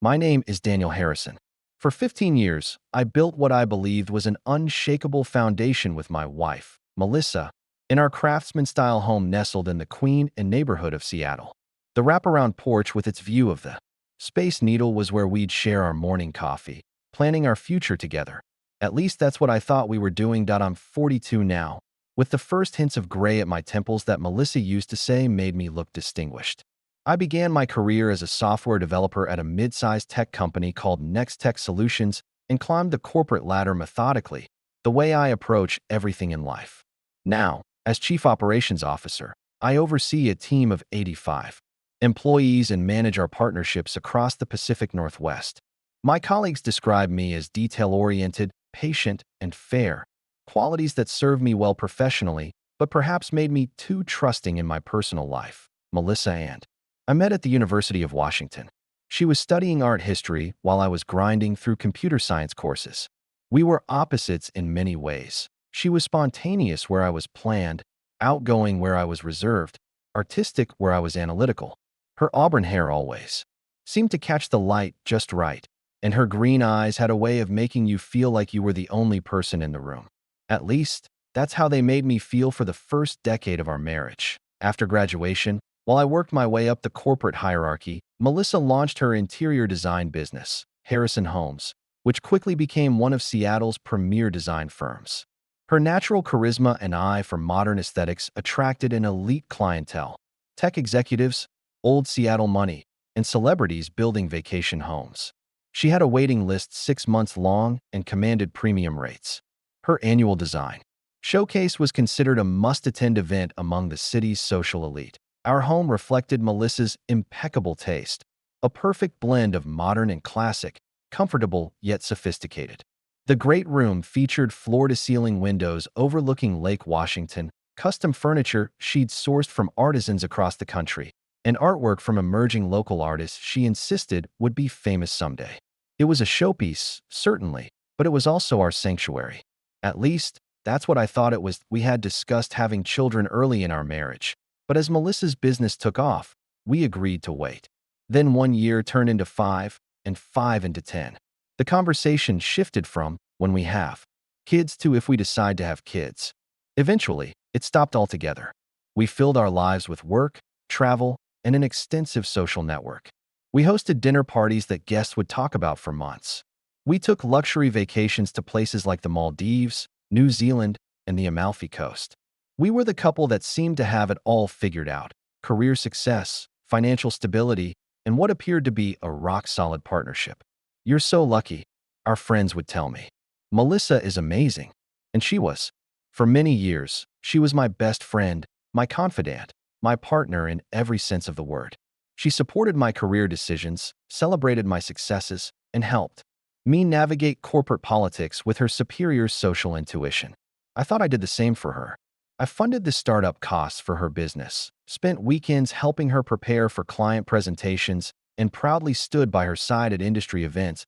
My name is Daniel Harrison. For 15 years, I built what I believed was an unshakable foundation with my wife, Melissa, in our craftsman-style home nestled in the Queen and neighborhood of Seattle. The wraparound porch with its view of the Space Needle was where we'd share our morning coffee, planning our future together. At least that's what I thought we were doing. I'm 42 now, with the first hints of gray at my temples that Melissa used to say made me look distinguished. I began my career as a software developer at a mid-sized tech company called Next Tech Solutions and climbed the corporate ladder methodically, the way I approach everything in life. Now, as Chief Operations Officer, I oversee a team of 85 employees and manage our partnerships across the Pacific Northwest. My colleagues describe me as detail-oriented, patient, and fair, qualities that serve me well professionally, but perhaps made me too trusting in my personal life. Melissa and I met at the University of Washington. She was studying art history while I was grinding through computer science courses. We were opposites in many ways. She was spontaneous where I was planned, outgoing where I was reserved, artistic where I was analytical. Her auburn hair always seemed to catch the light just right, and her green eyes had a way of making you feel like you were the only person in the room. At least, that's how they made me feel for the first decade of our marriage. After graduation, while I worked my way up the corporate hierarchy, Melissa launched her interior design business, Harrison Homes, which quickly became one of Seattle's premier design firms. Her natural charisma and eye for modern aesthetics attracted an elite clientele: tech executives, old Seattle money, and celebrities building vacation homes. She had a waiting list 6 months long and commanded premium rates. Her annual design showcase was considered a must-attend event among the city's social elite. Our home reflected Melissa's impeccable taste, a perfect blend of modern and classic, comfortable yet sophisticated. The great room featured floor-to-ceiling windows overlooking Lake Washington, custom furniture she'd sourced from artisans across the country, and artwork from emerging local artists she insisted would be famous someday. It was a showpiece, certainly, but it was also our sanctuary. At least, that's what I thought it was. We had discussed having children early in our marriage, but as Melissa's business took off, we agreed to wait. Then 1 year turned into 5, and 5 into 10. The conversation shifted from when we have kids to if we decide to have kids. Eventually, it stopped altogether. We filled our lives with work, travel, and an extensive social network. We hosted dinner parties that guests would talk about for months. We took luxury vacations to places like the Maldives, New Zealand, and the Amalfi Coast. We were the couple that seemed to have it all figured out: career success, financial stability, and what appeared to be a rock-solid partnership. "You're so lucky," our friends would tell me. "Melissa is amazing." And she was. For many years, she was my best friend, my confidant, my partner in every sense of the word. She supported my career decisions, celebrated my successes, and helped me navigate corporate politics with her superior social intuition. I thought I did the same for her. I funded the startup costs for her business, spent weekends helping her prepare for client presentations, and proudly stood by her side at industry events.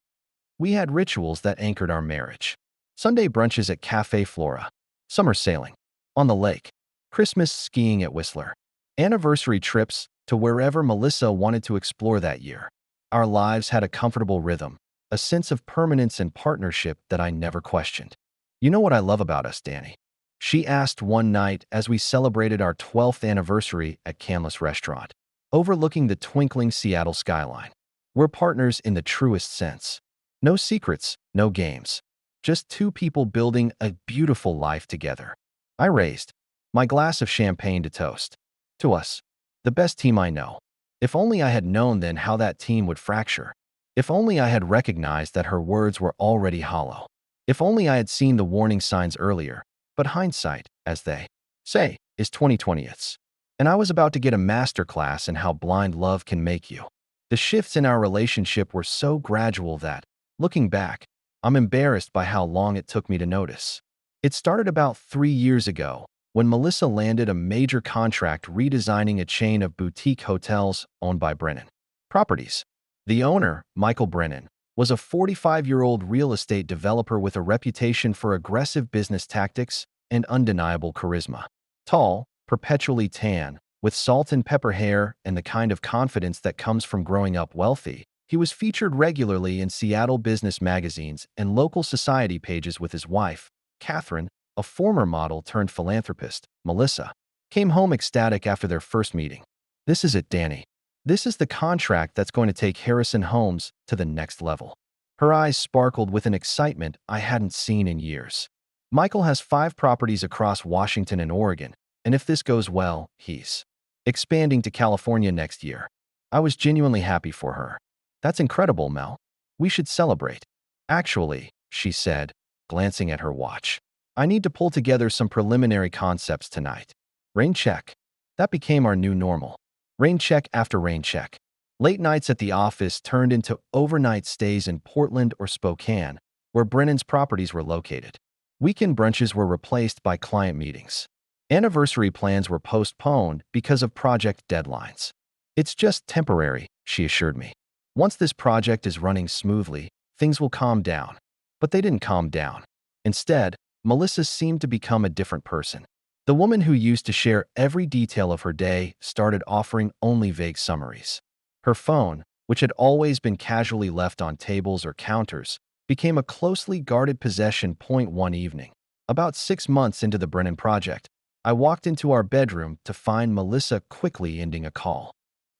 We had rituals that anchored our marriage: Sunday brunches at Cafe Flora, summer sailing on the lake, Christmas skiing at Whistler, anniversary trips to wherever Melissa wanted to explore that year. Our lives had a comfortable rhythm, a sense of permanence and partnership that I never questioned. "You know what I love about us, Danny?" she asked one night as we celebrated our 12th anniversary at Canlis Restaurant, overlooking the twinkling Seattle skyline. "We're partners in the truest sense. No secrets, no games. Just two people building a beautiful life together." I raised my glass of champagne to toast to us, the best team I know. If only I had known then how that team would fracture. If only I had recognized that her words were already hollow. If only I had seen the warning signs earlier. But hindsight, as they say, is 20/20ths. And I was about to get a masterclass in how blind love can make you. The shifts in our relationship were so gradual that, looking back, I'm embarrassed by how long it took me to notice. It started about 3 years ago, when Melissa landed a major contract redesigning a chain of boutique hotels owned by Brennan Properties. The owner, Michael Brennan, was a 45-year-old real estate developer with a reputation for aggressive business tactics and undeniable charisma. Tall, perpetually tan, with salt and pepper hair and the kind of confidence that comes from growing up wealthy, He was featured regularly in Seattle business magazines and local society pages with his wife, Catherine, a former model turned philanthropist. Melissa came home ecstatic after their first meeting. "This is it, Danny. This is the contract that's going to take Harrison Homes to the next level." Her eyes sparkled with an excitement I hadn't seen in years. "Michael has 5 properties across Washington and Oregon, and if this goes well, he's expanding to California next year." I was genuinely happy for her. "That's incredible, Mel. We should celebrate." "Actually," she said, glancing at her watch, "I need to pull together some preliminary concepts tonight." Rain check. That became our new normal. Rain check after rain check. Late nights at the office turned into overnight stays in Portland or Spokane, where Brennan's properties were located. Weekend brunches were replaced by client meetings. Anniversary plans were postponed because of project deadlines. "It's just temporary," she assured me. "Once this project is running smoothly, things will calm down." But they didn't calm down. Instead, Melissa seemed to become a different person. The woman who used to share every detail of her day started offering only vague summaries. Her phone, which had always been casually left on tables or counters, became a closely guarded possession. One evening, about 6 months into the Brennan project, I walked into our bedroom to find Melissa quickly ending a call.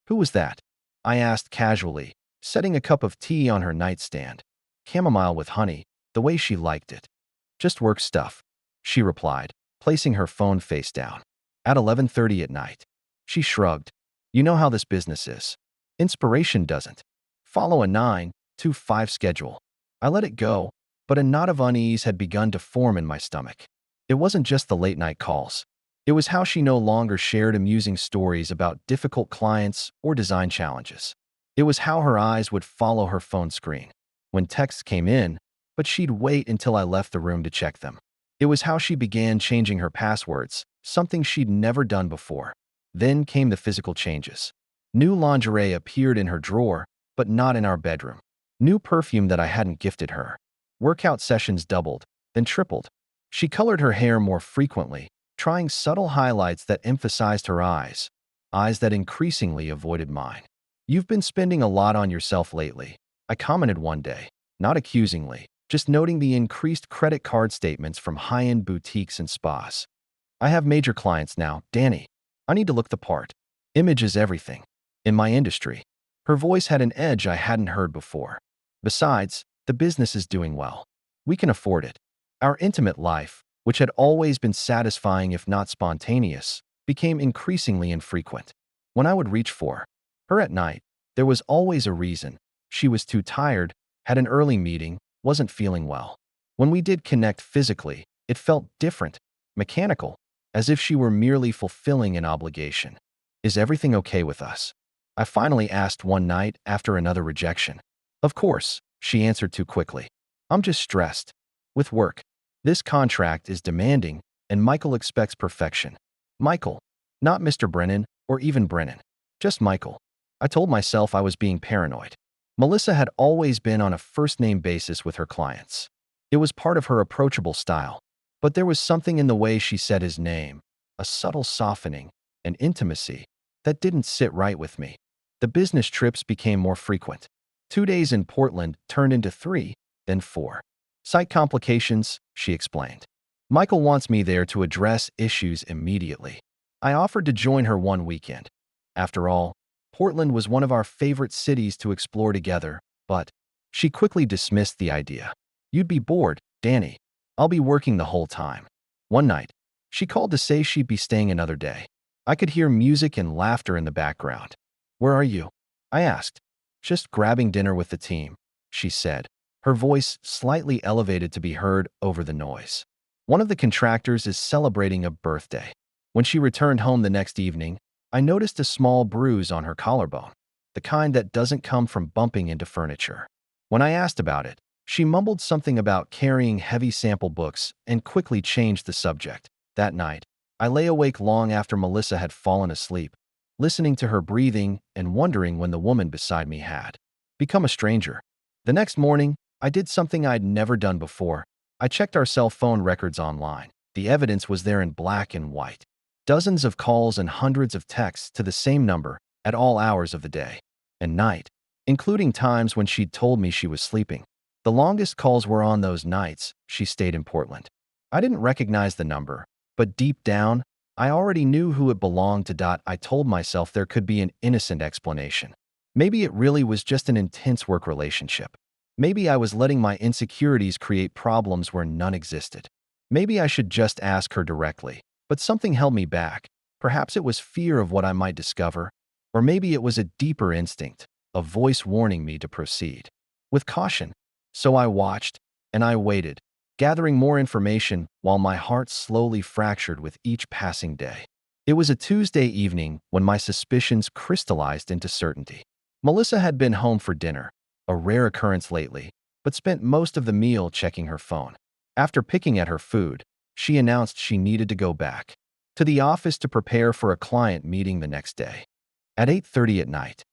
"Who was that?" I asked casually, setting a cup of tea on her nightstand. "Chamomile with honey, the way she liked it." "Just work stuff," she replied, placing her phone face down. "At 11:30 at night." She shrugged. "You know how this business is. Inspiration doesn't follow a 9-to-5 schedule." I let it go, but a knot of unease had begun to form in my stomach. It wasn't just the late-night calls. It was how she no longer shared amusing stories about difficult clients or design challenges. It was how her eyes would follow her phone screen when texts came in, but she'd wait until I left the room to check them. It was how she began changing her passwords, something she'd never done before. Then came the physical changes. New lingerie appeared in her drawer, but not in our bedroom. New perfume that I hadn't gifted her. Workout sessions doubled, then tripled. She colored her hair more frequently, trying subtle highlights that emphasized her eyes that increasingly avoided mine. "You've been spending a lot on yourself lately," I commented one day, not accusingly, just noting the increased credit card statements from high-end boutiques and spas. "I have major clients now, Danny. I need to look the part. Image is everything. In my industry." Her voice had an edge I hadn't heard before. "Besides, the business is doing well. We can afford it." Our intimate life, which had always been satisfying if not spontaneous, became increasingly infrequent. When I would reach for her at night, there was always a reason. She was too tired, had an early meeting, wasn't feeling well. When we did connect physically, it felt different, mechanical, as if she were merely fulfilling an obligation. "Is everything okay with us?" I finally asked one night after another rejection. "Of course," she answered too quickly. "I'm just stressed. With work. This contract is demanding, and Michael expects perfection." Michael. Not Mr. Brennan or even Brennan. Just Michael. I told myself I was being paranoid. Melissa had always been on a first-name basis with her clients. It was part of her approachable style. But there was something in the way she said his name, a subtle softening, an intimacy, that didn't sit right with me. The business trips became more frequent. 2 days in Portland turned into 3, then 4. "Site complications," she explained. "Michael wants me there to address issues immediately." I offered to join her one weekend. After all, Portland was one of our favorite cities to explore together, but she quickly dismissed the idea. "You'd be bored, Danny. I'll be working the whole time." One night, she called to say she'd be staying another day. I could hear music and laughter in the background. "Where are you?" I asked. "Just grabbing dinner with the team," she said, her voice slightly elevated to be heard over the noise. "One of the contractors is celebrating a birthday." When she returned home the next evening, I noticed a small bruise on her collarbone, the kind that doesn't come from bumping into furniture. When I asked about it, she mumbled something about carrying heavy sample books and quickly changed the subject. That night, I lay awake long after Melissa had fallen asleep, listening to her breathing and wondering when the woman beside me had become a stranger. The next morning, I did something I'd never done before. I checked our cell phone records online. The evidence was there in black and white. Dozens of calls and hundreds of texts to the same number at all hours of the day and night. including times when she'd told me she was sleeping. The longest calls were on those nights she stayed in Portland. I didn't recognize the number, but deep down, I already knew who it belonged to. I told myself there could be an innocent explanation. Maybe it really was just an intense work relationship. Maybe I was letting my insecurities create problems where none existed. Maybe I should just ask her directly, but something held me back. Perhaps it was fear of what I might discover, or maybe it was a deeper instinct, a voice warning me to proceed with caution. So I watched, and I waited, gathering more information while my heart slowly fractured with each passing day. It was a Tuesday evening when my suspicions crystallized into certainty. Melissa had been home for dinner, a rare occurrence lately, but spent most of the meal checking her phone. After picking at her food, she announced she needed to go back to the office to prepare for a client meeting the next day. At 8:30 at night,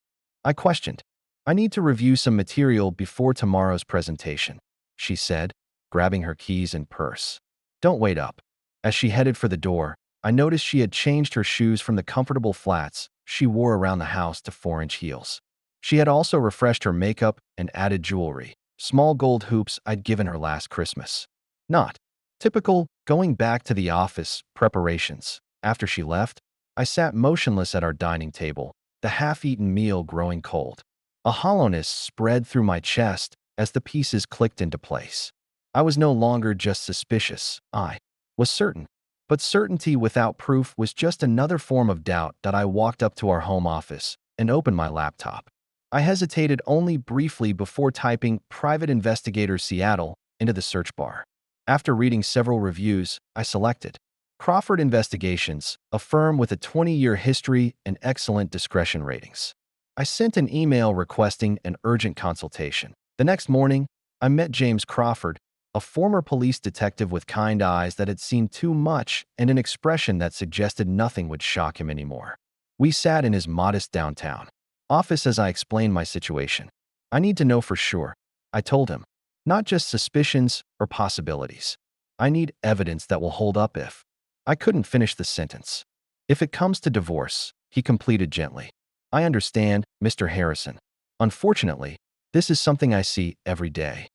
I questioned. "I need to review some material before tomorrow's presentation," she said, grabbing her keys and purse. "Don't wait up." As she headed for the door, I noticed she had changed her shoes from the comfortable flats she wore around the house to 4-inch heels. She had also refreshed her makeup and added jewelry, small gold hoops I'd given her last Christmas. Not typical going back to the office preparations. After she left, I sat motionless at our dining table, the half-eaten meal growing cold. A hollowness spread through my chest as the pieces clicked into place. I was no longer just suspicious, I was certain. But certainty without proof was just another form of doubt. I walked up to our home office and opened my laptop. I hesitated only briefly before typing "Private Investigator Seattle" into the search bar. After reading several reviews, I selected Crawford Investigations, a firm with a 20-year history and excellent discretion ratings. I sent an email requesting an urgent consultation. The next morning, I met James Crawford, a former police detective with kind eyes that had seen too much and an expression that suggested nothing would shock him anymore. We sat in his modest downtown office as I explained my situation. "I need to know for sure," I told him. "Not just suspicions or possibilities. I need evidence that will hold up if—" I couldn't finish the sentence. "If it comes to divorce," he completed gently. "I understand, Mr. Harrison. Unfortunately, this is something I see every day."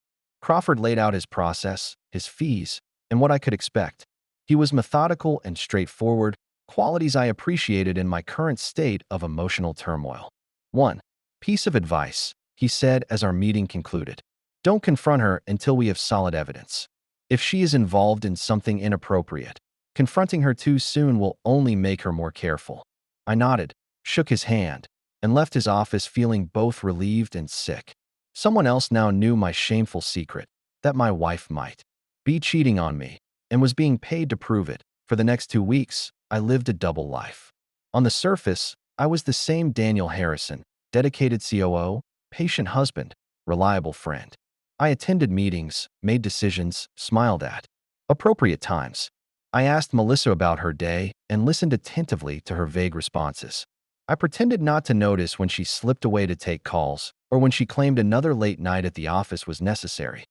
Crawford laid out his process, his fees, and what I could expect. He was methodical and straightforward, qualities I appreciated in my current state of emotional turmoil. "One piece of advice," he said as our meeting concluded. "Don't confront her until we have solid evidence. If she is involved in something inappropriate, confronting her too soon will only make her more careful." I nodded, shook his hand, and left his office feeling both relieved and sick. Someone else now knew my shameful secret, that my wife might be cheating on me, and was being paid to prove it. For the next 2 weeks, I lived a double life. On the surface, I was the same Daniel Harrison, dedicated COO, patient husband, reliable friend. I attended meetings, made decisions, smiled at appropriate times. I asked Melissa about her day and listened attentively to her vague responses. I pretended not to notice when she slipped away to take calls or when she claimed another late night at the office was necessary.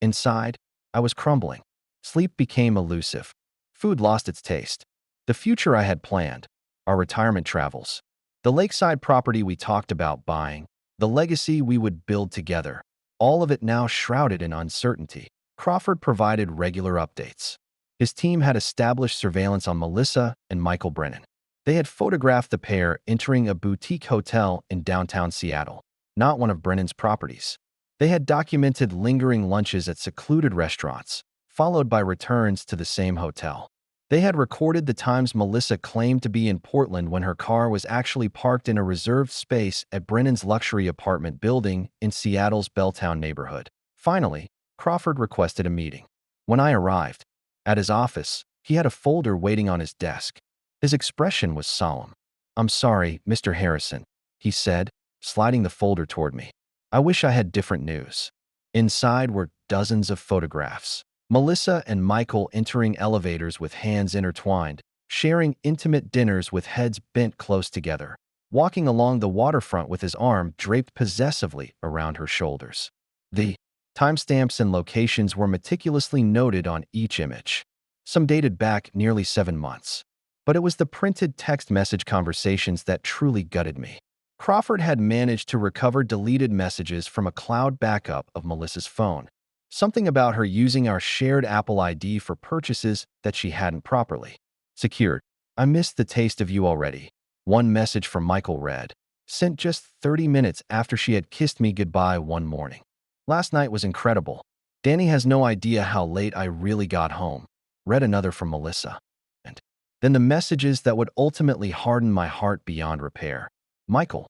Inside, I was crumbling. Sleep became elusive. Food lost its taste. The future I had planned, our retirement travels, the lakeside property we talked about buying, the legacy we would build together, all of it now shrouded in uncertainty. Crawford provided regular updates. His team had established surveillance on Melissa and Michael Brennan. They had photographed the pair entering a boutique hotel in downtown Seattle, not one of Brennan's properties. They had documented lingering lunches at secluded restaurants, followed by returns to the same hotel. They had recorded the times Melissa claimed to be in Portland when her car was actually parked in a reserved space at Brennan's luxury apartment building in Seattle's Belltown neighborhood. Finally, Crawford requested a meeting. When I arrived at his office, he had a folder waiting on his desk. His expression was solemn. "I'm sorry, Mr. Harrison," he said, sliding the folder toward me. "I wish I had different news." Inside were dozens of photographs. Melissa and Michael entering elevators with hands intertwined, sharing intimate dinners with heads bent close together, walking along the waterfront with his arm draped possessively around her shoulders. The timestamps and locations were meticulously noted on each image. Some dated back nearly 7 months. But it was the printed text message conversations that truly gutted me. Crawford had managed to recover deleted messages from a cloud backup of Melissa's phone. Something about her using our shared Apple ID for purchases that she hadn't properly secured. I missed the taste of you already. One message from Michael read, sent just 30 minutes after she had kissed me goodbye one morning. Last night was incredible. Danny has no idea how late I really got home. Read another from Melissa. And then the messages that would ultimately harden my heart beyond repair. Michael,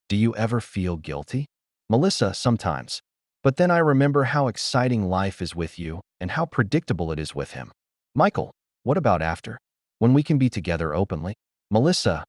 do you ever feel guilty? Melissa, sometimes. But then I remember how exciting life is with you and how predictable it is with him. Michael, what about after? When we can be together openly? Melissa,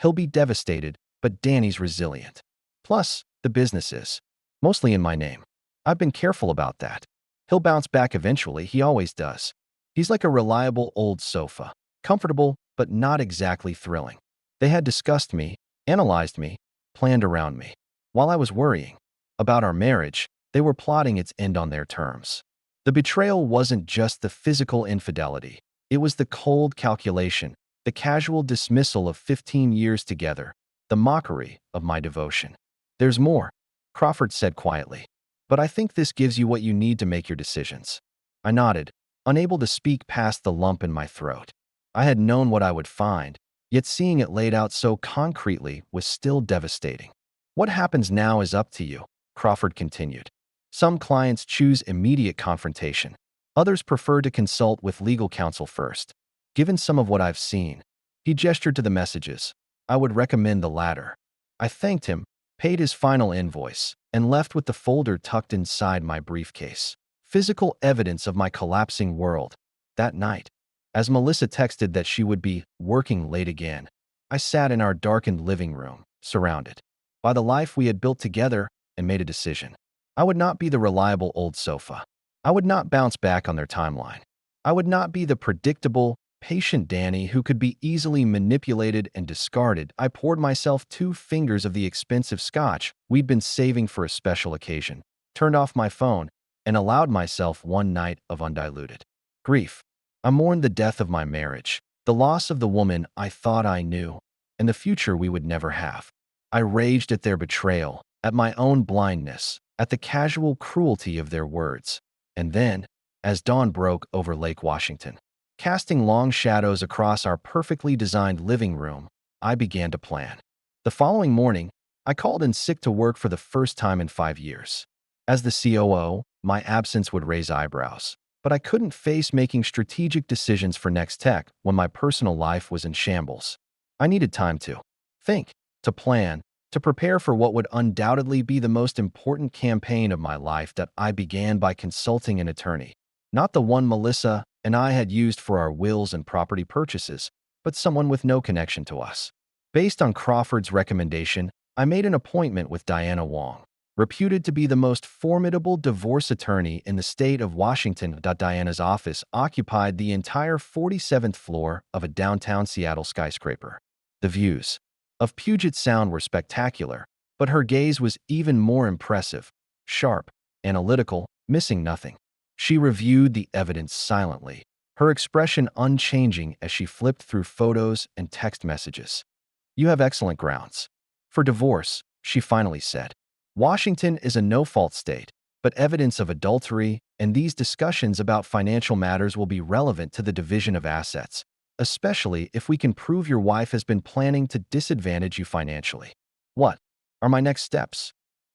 he'll be devastated, but Danny's resilient. Plus, the business is mostly in my name. I've been careful about that. He'll bounce back eventually, he always does. He's like a reliable old sofa, comfortable, but not exactly thrilling. They had discussed me, analyzed me, planned around me. While I was worrying about our marriage, they were plotting its end on their terms. The betrayal wasn't just the physical infidelity. It was the cold calculation, the casual dismissal of 15 years together, the mockery of my devotion. There's more, Crawford said quietly. But I think this gives you what you need to make your decisions. I nodded, unable to speak past the lump in my throat. I had known what I would find, yet seeing it laid out so concretely was still devastating. What happens now is up to you, Crawford continued. Some clients choose immediate confrontation. Others prefer to consult with legal counsel first. Given some of what I've seen, he gestured to the messages. I would recommend the latter. I thanked him, paid his final invoice, and left with the folder tucked inside my briefcase. Physical evidence of my collapsing world. That night, as Melissa texted that she would be working late again, I sat in our darkened living room, surrounded by the life we had built together, and made a decision. I would not be the reliable old sofa. I would not bounce back on their timeline. I would not be the predictable, patient Danny who could be easily manipulated and discarded. I poured myself 2 fingers of the expensive scotch we'd been saving for a special occasion, turned off my phone, and allowed myself one night of undiluted grief. I mourned the death of my marriage, the loss of the woman I thought I knew, and the future we would never have. I raged at their betrayal, at my own blindness, at the casual cruelty of their words. And then, as dawn broke over Lake Washington, casting long shadows across our perfectly designed living room, I began to plan. The following morning, I called in sick to work for the first time in 5 years. As the COO, my absence would raise eyebrows, but I couldn't face making strategic decisions for Next Tech when my personal life was in shambles. I needed time to think, to plan, to prepare for what would undoubtedly be the most important campaign of my life. That I began by consulting an attorney, not the one Melissa and I had used for our wills and property purchases, but someone with no connection to us. Based on Crawford's recommendation, I made an appointment with Diana Wong, reputed to be the most formidable divorce attorney in the state of Washington. Diana's office occupied the entire 47th floor of a downtown Seattle skyscraper. The views of Puget Sound were spectacular, but her gaze was even more impressive, sharp, analytical, missing nothing. She reviewed the evidence silently, her expression unchanging as she flipped through photos and text messages. You have excellent grounds for divorce, she finally said. Washington is a no-fault state, but evidence of adultery and these discussions about financial matters will be relevant to the division of assets, especially if we can prove your wife has been planning to disadvantage you financially. What are my next steps?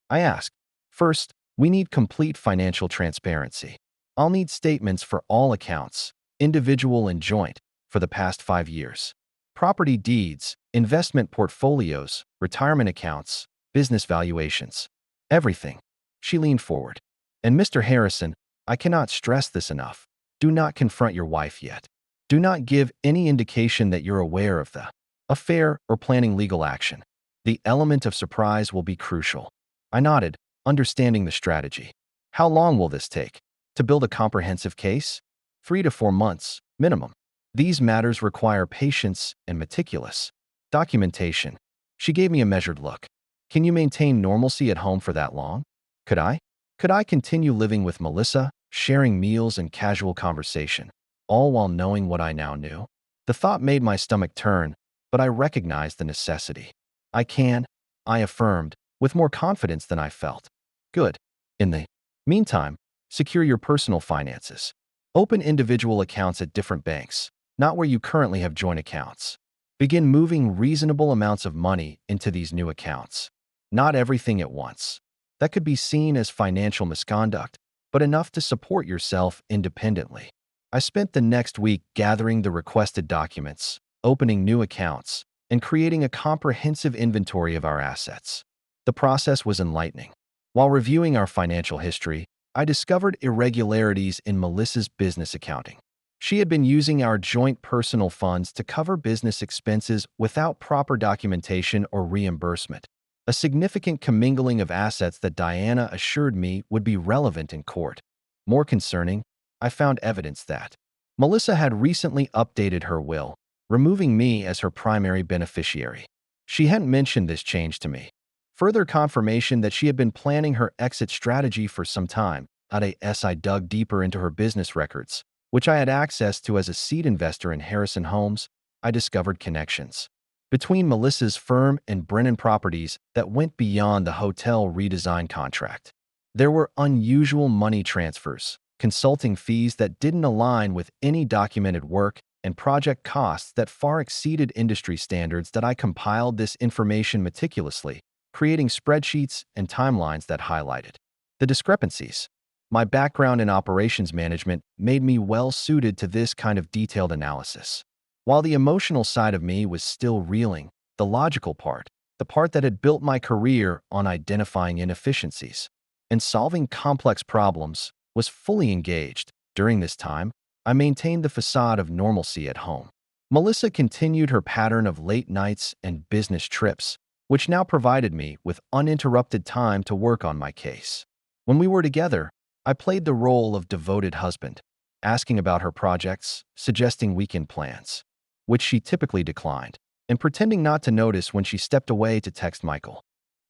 I asked. First, we need complete financial transparency. I'll need statements for all accounts, individual and joint, for the past 5 years. Property deeds, investment portfolios, retirement accounts, business valuations. Everything. She leaned forward. And Mr. Harrison, I cannot stress this enough. Do not confront your wife yet. Do not give any indication that you're aware of the affair or planning legal action. The element of surprise will be crucial. I nodded, understanding the strategy. How long will this take? To build a comprehensive case? 3 to 4 months, minimum. These matters require patience and meticulous documentation. She gave me a measured look. Can you maintain normalcy at home for that long? Could I? Could I continue living with Melissa, sharing meals and casual conversation, all while knowing what I now knew? The thought made my stomach turn, but I recognized the necessity. I can. I affirmed, with more confidence than I felt. Good. In the meantime, secure your personal finances. Open individual accounts at different banks, not where you currently have joint accounts. Begin moving reasonable amounts of money into these new accounts. Not everything at once. That could be seen as financial misconduct, but enough to support yourself independently. I spent the next week gathering the requested documents, opening new accounts, and creating a comprehensive inventory of our assets. The process was enlightening. While reviewing our financial history, I discovered irregularities in Melissa's business accounting. She had been using our joint personal funds to cover business expenses without proper documentation or reimbursement, a significant commingling of assets that Diana assured me would be relevant in court. More concerning, I found evidence that Melissa had recently updated her will, removing me as her primary beneficiary. She hadn't mentioned this change to me. Further confirmation that she had been planning her exit strategy for some time. As I dug deeper into her business records, which I had access to as a seed investor in Harrison Homes, I discovered connections between Melissa's firm and Brennan Properties that went beyond the hotel redesign contract. There were unusual money transfers, consulting fees that didn't align with any documented work, and project costs that far exceeded industry standards. That I compiled this information meticulously, creating spreadsheets and timelines that highlighted the discrepancies. My background in operations management made me well-suited to this kind of detailed analysis. While the emotional side of me was still reeling, the logical part, the part that had built my career on identifying inefficiencies and solving complex problems, was fully engaged. During this time, I maintained the facade of normalcy at home. Melissa continued her pattern of late nights and business trips, which now provided me with uninterrupted time to work on my case. When we were together, I played the role of devoted husband, asking about her projects, suggesting weekend plans, which she typically declined, and pretending not to notice when she stepped away to text Michael.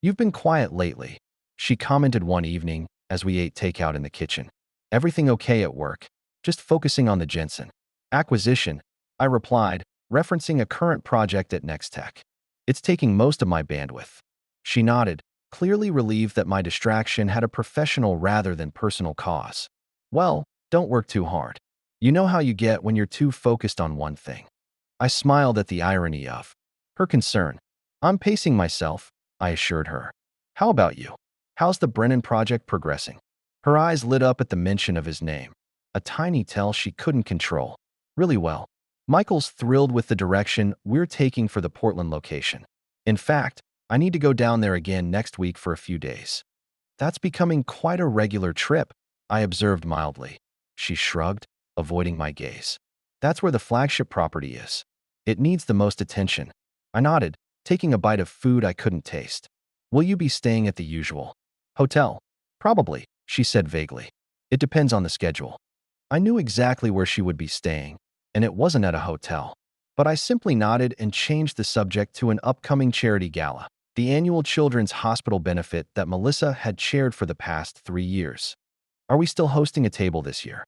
"You've been quiet lately," she commented one evening as we ate takeout in the kitchen. "Everything okay at work? Just focusing on the Jensen acquisition," I replied, referencing a current project at Nextech. "It's taking most of my bandwidth." She nodded, clearly relieved that my distraction had a professional rather than personal cause. "Well, don't work too hard. You know how you get when you're too focused on one thing." I smiled at the irony of her concern. "I'm pacing myself," I assured her. "How about you? How's the Brennan project progressing?" Her eyes lit up at the mention of his name, a tiny tell she couldn't control. "Really well. Michael's thrilled with the direction we're taking for the Portland location. In fact, I need to go down there again next week for a few days." "That's becoming quite a regular trip," I observed mildly. She shrugged, avoiding my gaze. "That's where the flagship property is. It needs the most attention." I nodded, taking a bite of food I couldn't taste. "Will you be staying at the usual hotel?" "Probably," she said vaguely. "It depends on the schedule." I knew exactly where she would be staying, and it wasn't at a hotel. But I simply nodded and changed the subject to an upcoming charity gala, the annual children's hospital benefit that Melissa had chaired for the past 3 years. "Are we still hosting a table this year?"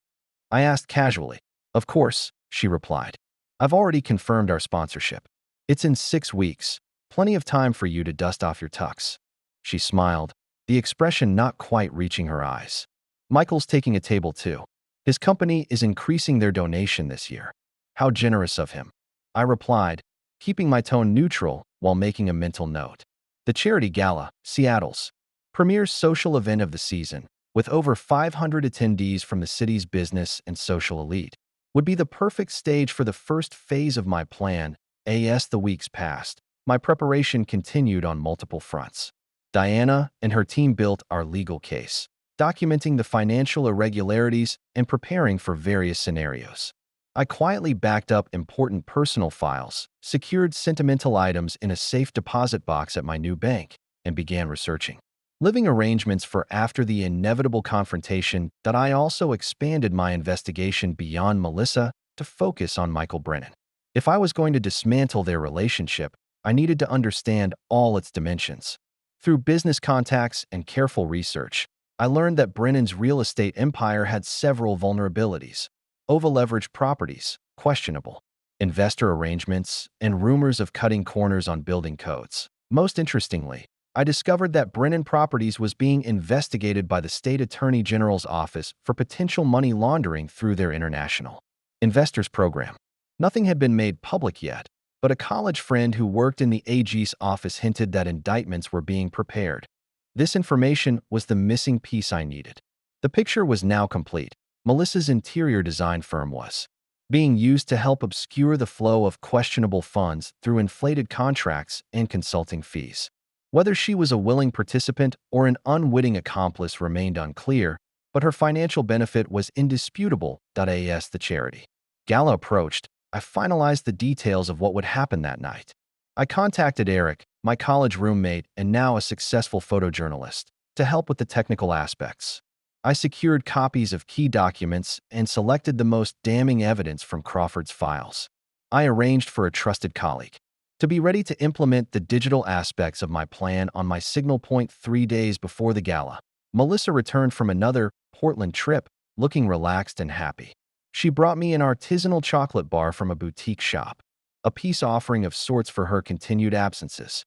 I asked casually. "Of course," she replied. "I've already confirmed our sponsorship. It's in 6 weeks, plenty of time for you to dust off your tux." She smiled, the expression not quite reaching her eyes. "Michael's taking a table too. His company is increasing their donation this year." "How generous of him," I replied, keeping my tone neutral while making a mental note. The Charity Gala, Seattle's premier social event of the season, with over 500 attendees from the city's business and social elite, would be the perfect stage for the first phase of my plan. As the weeks passed, my preparation continued on multiple fronts. Diana and her team built our legal case, documenting the financial irregularities and preparing for various scenarios. I quietly backed up important personal files, secured sentimental items in a safe deposit box at my new bank, and began researching living arrangements for after the inevitable confrontation. That I also expanded my investigation beyond Melissa to focus on Michael Brennan. If I was going to dismantle their relationship, I needed to understand all its dimensions. Through business contacts and careful research, I learned that Brennan's real estate empire had several vulnerabilities: over-leveraged properties, questionable investor arrangements, and rumors of cutting corners on building codes. Most interestingly, I discovered that Brennan Properties was being investigated by the State Attorney General's office for potential money laundering through their international investors program. Nothing had been made public yet, but a college friend who worked in the AG's office hinted that indictments were being prepared. This information was the missing piece I needed. The picture was now complete. Melissa's interior design firm was being used to help obscure the flow of questionable funds through inflated contracts and consulting fees. Whether she was a willing participant or an unwitting accomplice remained unclear, but her financial benefit was indisputable. As the charity gala approached, I finalized the details of what would happen that night. I contacted Eric, my college roommate and now a successful photojournalist, to help with the technical aspects. I secured copies of key documents and selected the most damning evidence from Crawford's files. I arranged for a trusted colleague to be ready to implement the digital aspects of my plan on my signal point 3 days before the gala. Melissa returned from another Portland trip, looking relaxed and happy. She brought me an artisanal chocolate bar from a boutique shop, a peace offering of sorts for her continued absences.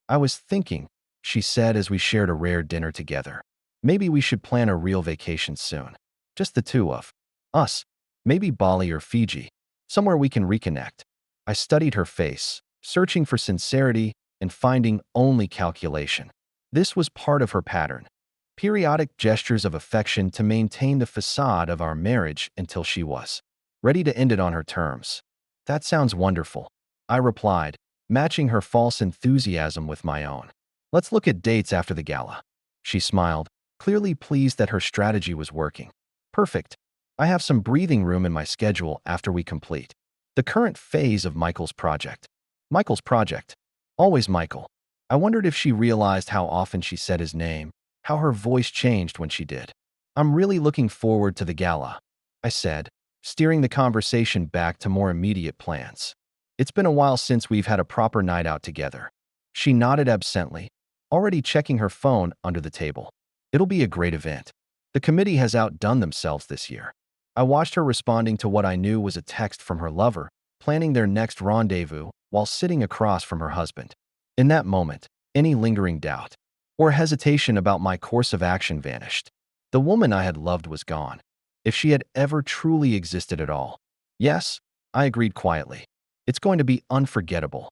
I was thinking, she said as we shared a rare dinner together. Maybe we should plan a real vacation soon. Just the two of us. Maybe Bali or Fiji. Somewhere we can reconnect. I studied her face, searching for sincerity and finding only calculation. This was part of her pattern. Periodic gestures of affection to maintain the facade of our marriage until she was ready to end it on her terms. That sounds wonderful, I replied, matching her false enthusiasm with my own. Let's look at dates after the gala. She smiled, clearly pleased that her strategy was working. Perfect. I have some breathing room in my schedule after we complete the current phase of Michael's project. Michael's project. Always Michael. I wondered if she realized how often she said his name, how her voice changed when she did. I'm really looking forward to the gala, I said, steering the conversation back to more immediate plans. It's been a while since we've had a proper night out together. She nodded absently, already checking her phone under the table. It'll be a great event. The committee has outdone themselves this year. I watched her responding to what I knew was a text from her lover, planning their next rendezvous while sitting across from her husband. In that moment, any lingering doubt or hesitation about my course of action vanished. The woman I had loved was gone, if she had ever truly existed at all. Yes, I agreed quietly. It's going to be unforgettable.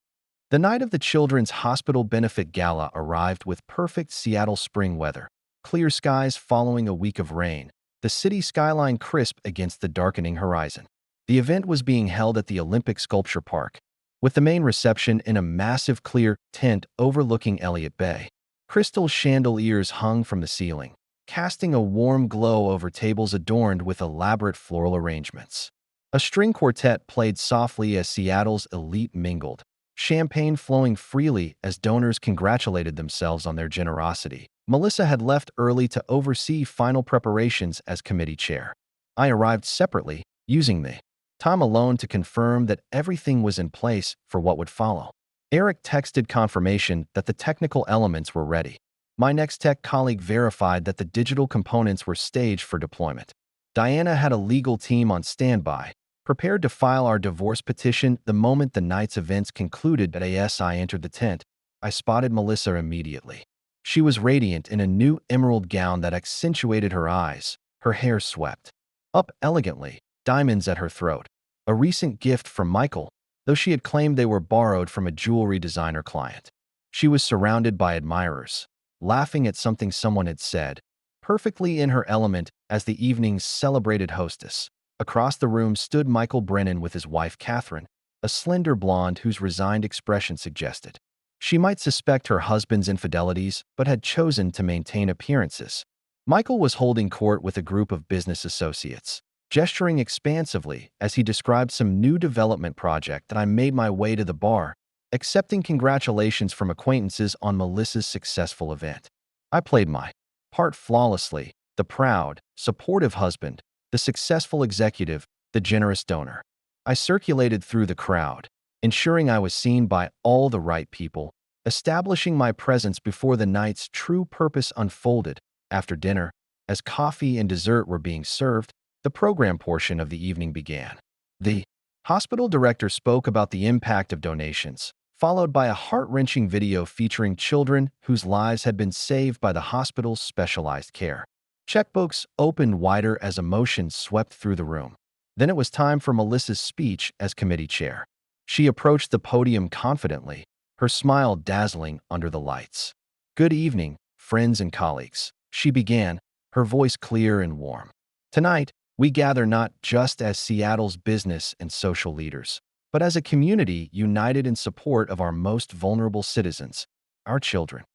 The night of the Children's Hospital Benefit Gala arrived with perfect Seattle spring weather. Clear skies following a week of rain, the city skyline crisp against the darkening horizon. The event was being held at the Olympic Sculpture Park, with the main reception in a massive clear tent overlooking Elliott Bay. Crystal chandeliers hung from the ceiling, casting a warm glow over tables adorned with elaborate floral arrangements. A string quartet played softly as Seattle's elite mingled, champagne flowing freely as donors congratulated themselves on their generosity. Melissa had left early to oversee final preparations as committee chair. I arrived separately, using the time alone to confirm that everything was in place for what would follow. Eric texted confirmation that the technical elements were ready. My next tech colleague verified that the digital components were staged for deployment. Diana had a legal team on standby, prepared to file our divorce petition the moment the night's events concluded. As I entered the tent, I spotted Melissa immediately. She was radiant in a new emerald gown that accentuated her eyes, her hair swept up elegantly, diamonds at her throat, a recent gift from Michael, though she had claimed they were borrowed from a jewelry designer client. She was surrounded by admirers, laughing at something someone had said, perfectly in her element as the evening's celebrated hostess. Across the room stood Michael Brennan with his wife Catherine, a slender blonde whose resigned expression suggested she might suspect her husband's infidelities but had chosen to maintain appearances. Michael was holding court with a group of business associates, gesturing expansively as he described some new development project. I made my way to the bar, accepting congratulations from acquaintances on Melissa's successful event. I played my part flawlessly, the proud, supportive husband, the successful executive, the generous donor. I circulated through the crowd, ensuring I was seen by all the right people, establishing my presence before the night's true purpose unfolded. After dinner, as coffee and dessert were being served, the program portion of the evening began. The hospital director spoke about the impact of donations, followed by a heart-wrenching video featuring children whose lives had been saved by the hospital's specialized care. Checkbooks opened wider as emotions swept through the room. Then it was time for Melissa's speech as committee chair. She approached the podium confidently, her smile dazzling under the lights. "Good evening, friends and colleagues," she began, her voice clear and warm. "Tonight, we gather not just as Seattle's business and social leaders, but as a community united in support of our most vulnerable citizens, our children."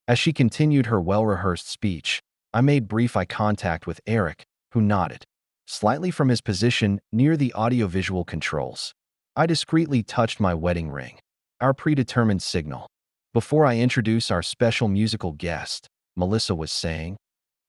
As she continued her well-rehearsed speech, I made brief eye contact with Eric, who nodded slightly from his position near the audiovisual controls. I discreetly touched my wedding ring, our predetermined signal. "Before I introduce our special musical guest," Melissa was saying,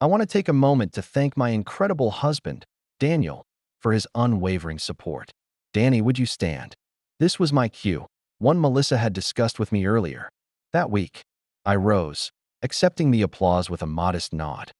"I want to take a moment to thank my incredible husband, Daniel, for his unwavering support." "Danny, would you stand?" This was my cue, one Melissa had discussed with me earlier that week. I rose, accepting the applause with a modest nod.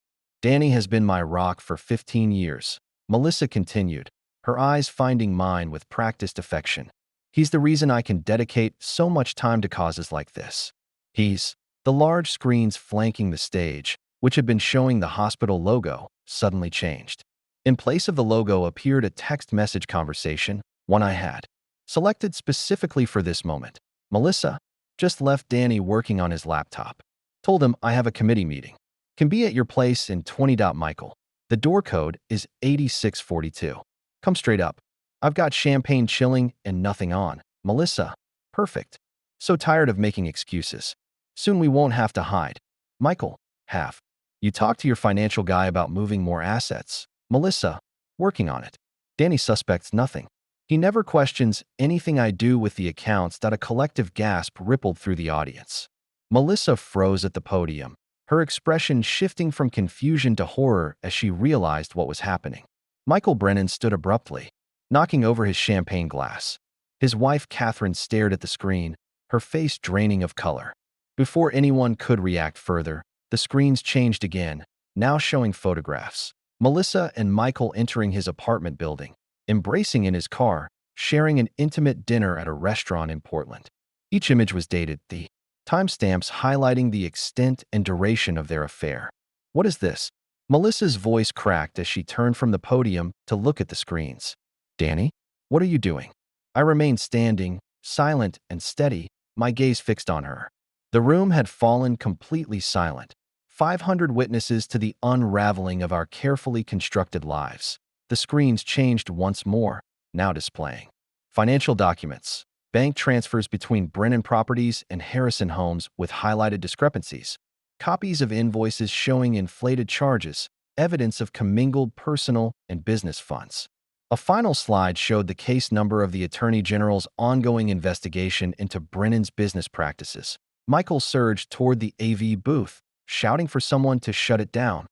"Danny has been my rock for 15 years, Melissa continued, her eyes finding mine with practiced affection. "He's the reason I can dedicate so much time to causes like this." He's the large screens flanking the stage, which had been showing the hospital logo, suddenly changed. In place of the logo appeared a text message conversation, one I had selected specifically for this moment. "Melissa, just left Danny working on his laptop. Told him I have a committee meeting. Can be at your place in 20. Michael. The door code is 8642. Come straight up. I've got champagne chilling and nothing on." "Melissa, perfect. So tired of making excuses. Soon we won't have to hide." "Michael, have you talked to your financial guy about moving more assets?" "Melissa, working on it." "Danny suspects nothing. He never questions anything I do with the accounts." A collective gasp rippled through the audience. Melissa froze at the podium, her expression shifting from confusion to horror as she realized what was happening. Michael Brennan stood abruptly, knocking over his champagne glass. His wife Catherine stared at the screen, her face draining of color. Before anyone could react further, the screens changed again, now showing photographs. Melissa and Michael entering his apartment building, embracing in his car, sharing an intimate dinner at a restaurant in Portland. Each image was dated, the timestamps highlighting the extent and duration of their affair. "What is this?" Melissa's voice cracked as she turned from the podium to look at the screens. "Danny, what are you doing?" I remained standing, silent and steady, my gaze fixed on her. The room had fallen completely silent. 500 witnesses to the unraveling of our carefully constructed lives. The screens changed once more, now displaying financial documents, bank transfers between Brennan Properties and Harrison Homes with highlighted discrepancies, copies of invoices showing inflated charges, evidence of commingled personal and business funds. A final slide showed the case number of the Attorney General's ongoing investigation into Brennan's business practices. Michael surged toward the AV booth, shouting for someone to shut it down.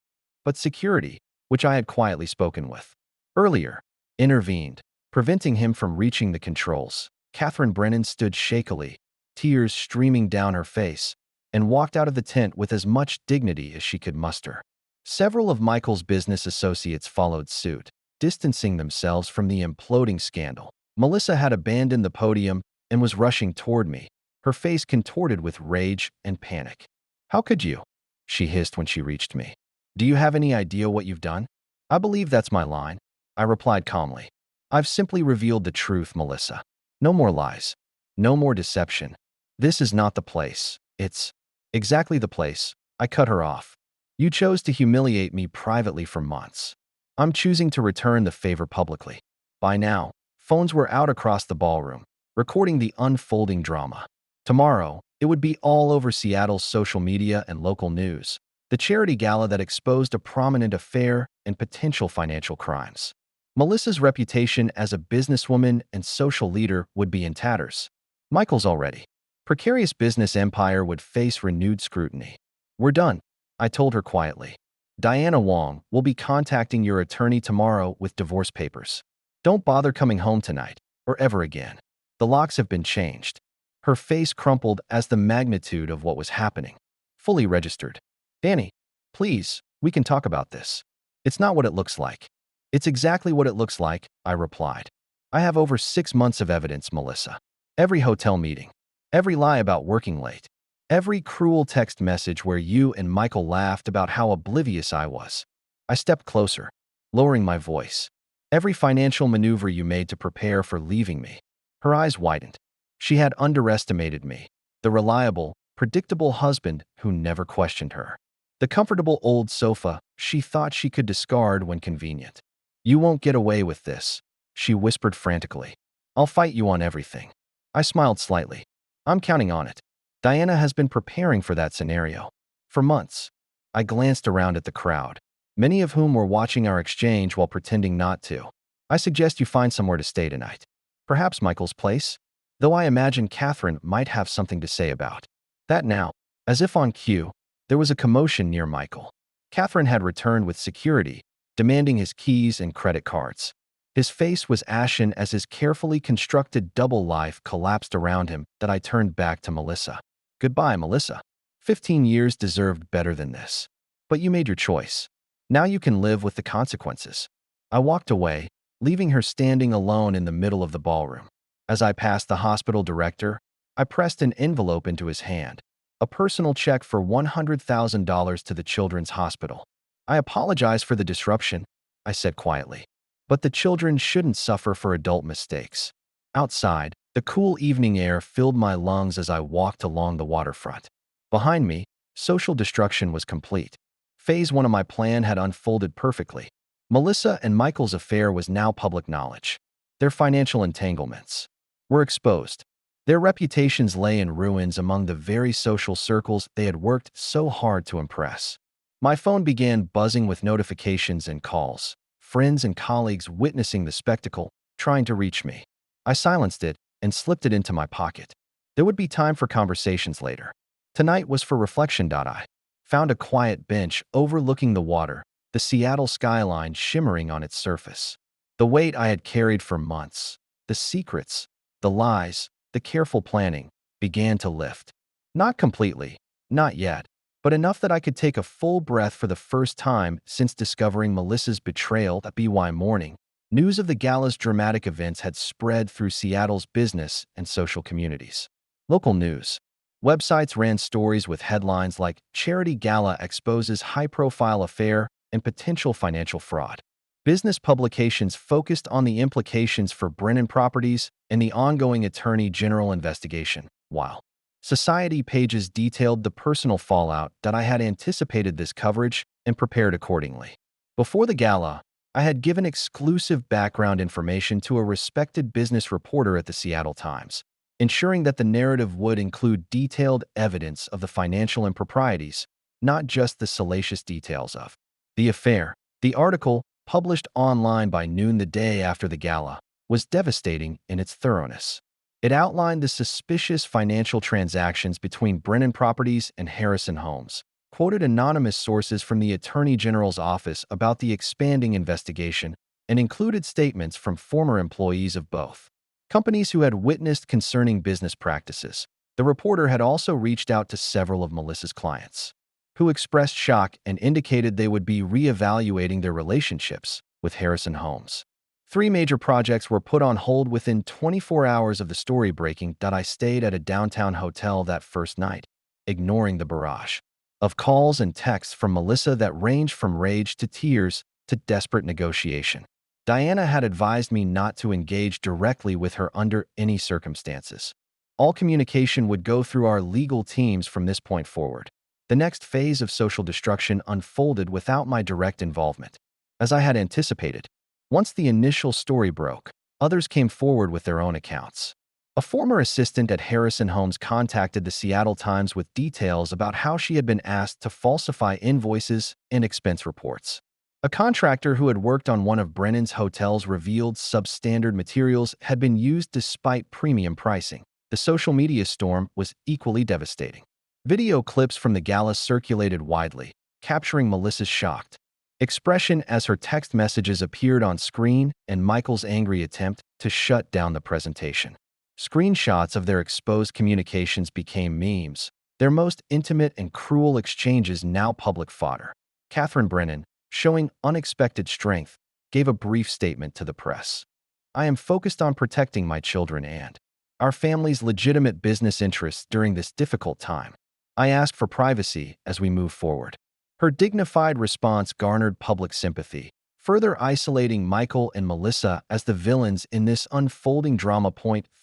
But security, which I had quietly spoken with earlier, intervened, preventing him from reaching the controls. Catherine Brennan stood shakily, tears streaming down her face, and walked out of the tent with as much dignity as she could muster. Several of Michael's business associates followed suit, distancing themselves from the imploding scandal. Melissa had abandoned the podium and was rushing toward me, her face contorted with rage and panic. "How could you?" she hissed when she reached me. "Do you have any idea what you've done?" "I believe that's my line," I replied calmly. "I've simply revealed the truth, Melissa. No more lies. No more deception. This is not the place. It's exactly the place." I cut her off. "You chose to humiliate me privately for months. I'm choosing to return the favor publicly." By now, phones were out across the ballroom, recording the unfolding drama. Tomorrow, it would be all over Seattle's social media and local news. The charity gala that exposed a prominent affair and potential financial crimes. Melissa's reputation as a businesswoman and social leader would be in tatters. Michael's already precarious business empire would face renewed scrutiny. "We're done," I told her quietly. "Diana Wong will be contacting your attorney tomorrow with divorce papers. Don't bother coming home tonight, or ever again. The locks have been changed." Her face crumpled as the magnitude of what was happening fully registered. "Danny, please, we can talk about this. It's not what it looks like." "It's exactly what it looks like," I replied. "I have over 6 months of evidence, Melissa. Every hotel meeting, Every lie about working late. Every cruel text message where you and Michael laughed about how oblivious I was. I stepped closer, lowering my voice. Every financial maneuver you made to prepare for leaving me. Her eyes widened. She had underestimated me, the reliable, predictable husband who never questioned her. The comfortable old sofa she thought she could discard when convenient. You won't get away with this, she whispered frantically. I'll fight you on everything. I smiled slightly. I'm counting on it. Diana has been preparing for that scenario. For months. I glanced around at the crowd, many of whom were watching our exchange while pretending not to. I suggest you find somewhere to stay tonight. Perhaps Michael's place? Though I imagine Catherine might have something to say about that now. As if on cue, there was a commotion near Michael. Catherine had returned with security, demanding his keys and credit cards. His face was ashen as his carefully constructed double life collapsed around him that I turned back to Melissa. Goodbye, Melissa. 15 years deserved better than this. But you made your choice. Now you can live with the consequences. I walked away, leaving her standing alone in the middle of the ballroom. As I passed the hospital director, I pressed an envelope into his hand, a personal check for $100,000 to the Children's Hospital. I apologize for the disruption, I said quietly. But the children shouldn't suffer for adult mistakes. Outside, the cool evening air filled my lungs as I walked along the waterfront. Behind me, social destruction was complete. Phase 1 of my plan had unfolded perfectly. Melissa and Michael's affair was now public knowledge. Their financial entanglements were exposed. Their reputations lay in ruins among the very social circles they had worked so hard to impress. My phone began buzzing with notifications and calls, friends and colleagues witnessing the spectacle, trying to reach me. I silenced it and slipped it into my pocket. There would be time for conversations later. Tonight was for reflection. I found a quiet bench overlooking the water, the Seattle skyline shimmering on its surface. The weight I had carried for months, the secrets, the lies, the careful planning, began to lift. Not completely, not yet, but enough that I could take a full breath for the first time since discovering Melissa's betrayal that BY morning. News of the gala's dramatic events had spread through Seattle's business and social communities. Local news websites ran stories with headlines like "Charity Gala Exposes High-Profile Affair and Potential Financial Fraud." Business publications focused on the implications for Brennan Properties and the ongoing Attorney General investigation, while society pages detailed the personal fallout that I had anticipated this coverage and prepared accordingly. Before the gala, I had given exclusive background information to a respected business reporter at the Seattle Times, ensuring that the narrative would include detailed evidence of the financial improprieties, not just the salacious details of the affair. The article, published online by noon the day after the gala, was devastating in its thoroughness. It outlined the suspicious financial transactions between Brennan Properties and Harrison Homes, quoted anonymous sources from the Attorney General's office about the expanding investigation, and included statements from former employees of both companies who had witnessed concerning business practices. The reporter had also reached out to several of Melissa's clients, who expressed shock and indicated they would be reevaluating their relationships with Harrison Homes. 3 major projects were put on hold within 24 hours of the story breaking. I stayed at a downtown hotel that first night, ignoring the barrage of calls and texts from Melissa that ranged from rage to tears to desperate negotiation. Diana had advised me not to engage directly with her under any circumstances. All communication would go through our legal teams from this point forward. The next phase of social destruction unfolded without my direct involvement. As I had anticipated, once the initial story broke, others came forward with their own accounts. A former assistant at Harrison Homes contacted the Seattle Times with details about how she had been asked to falsify invoices and expense reports. A contractor who had worked on one of Brennan's hotels revealed substandard materials had been used despite premium pricing. The social media storm was equally devastating. Video clips from the gala circulated widely, capturing Melissa's shocked expression as her text messages appeared on screen and Michael's angry attempt to shut down the presentation. Screenshots of their exposed communications became memes, their most intimate and cruel exchanges now public fodder. Catherine Brennan, showing unexpected strength, gave a brief statement to the press. "I am focused on protecting my children and our family's legitimate business interests during this difficult time. I asked for privacy as we move forward. Her dignified response garnered public sympathy, further isolating Michael and Melissa as the villains in this unfolding drama.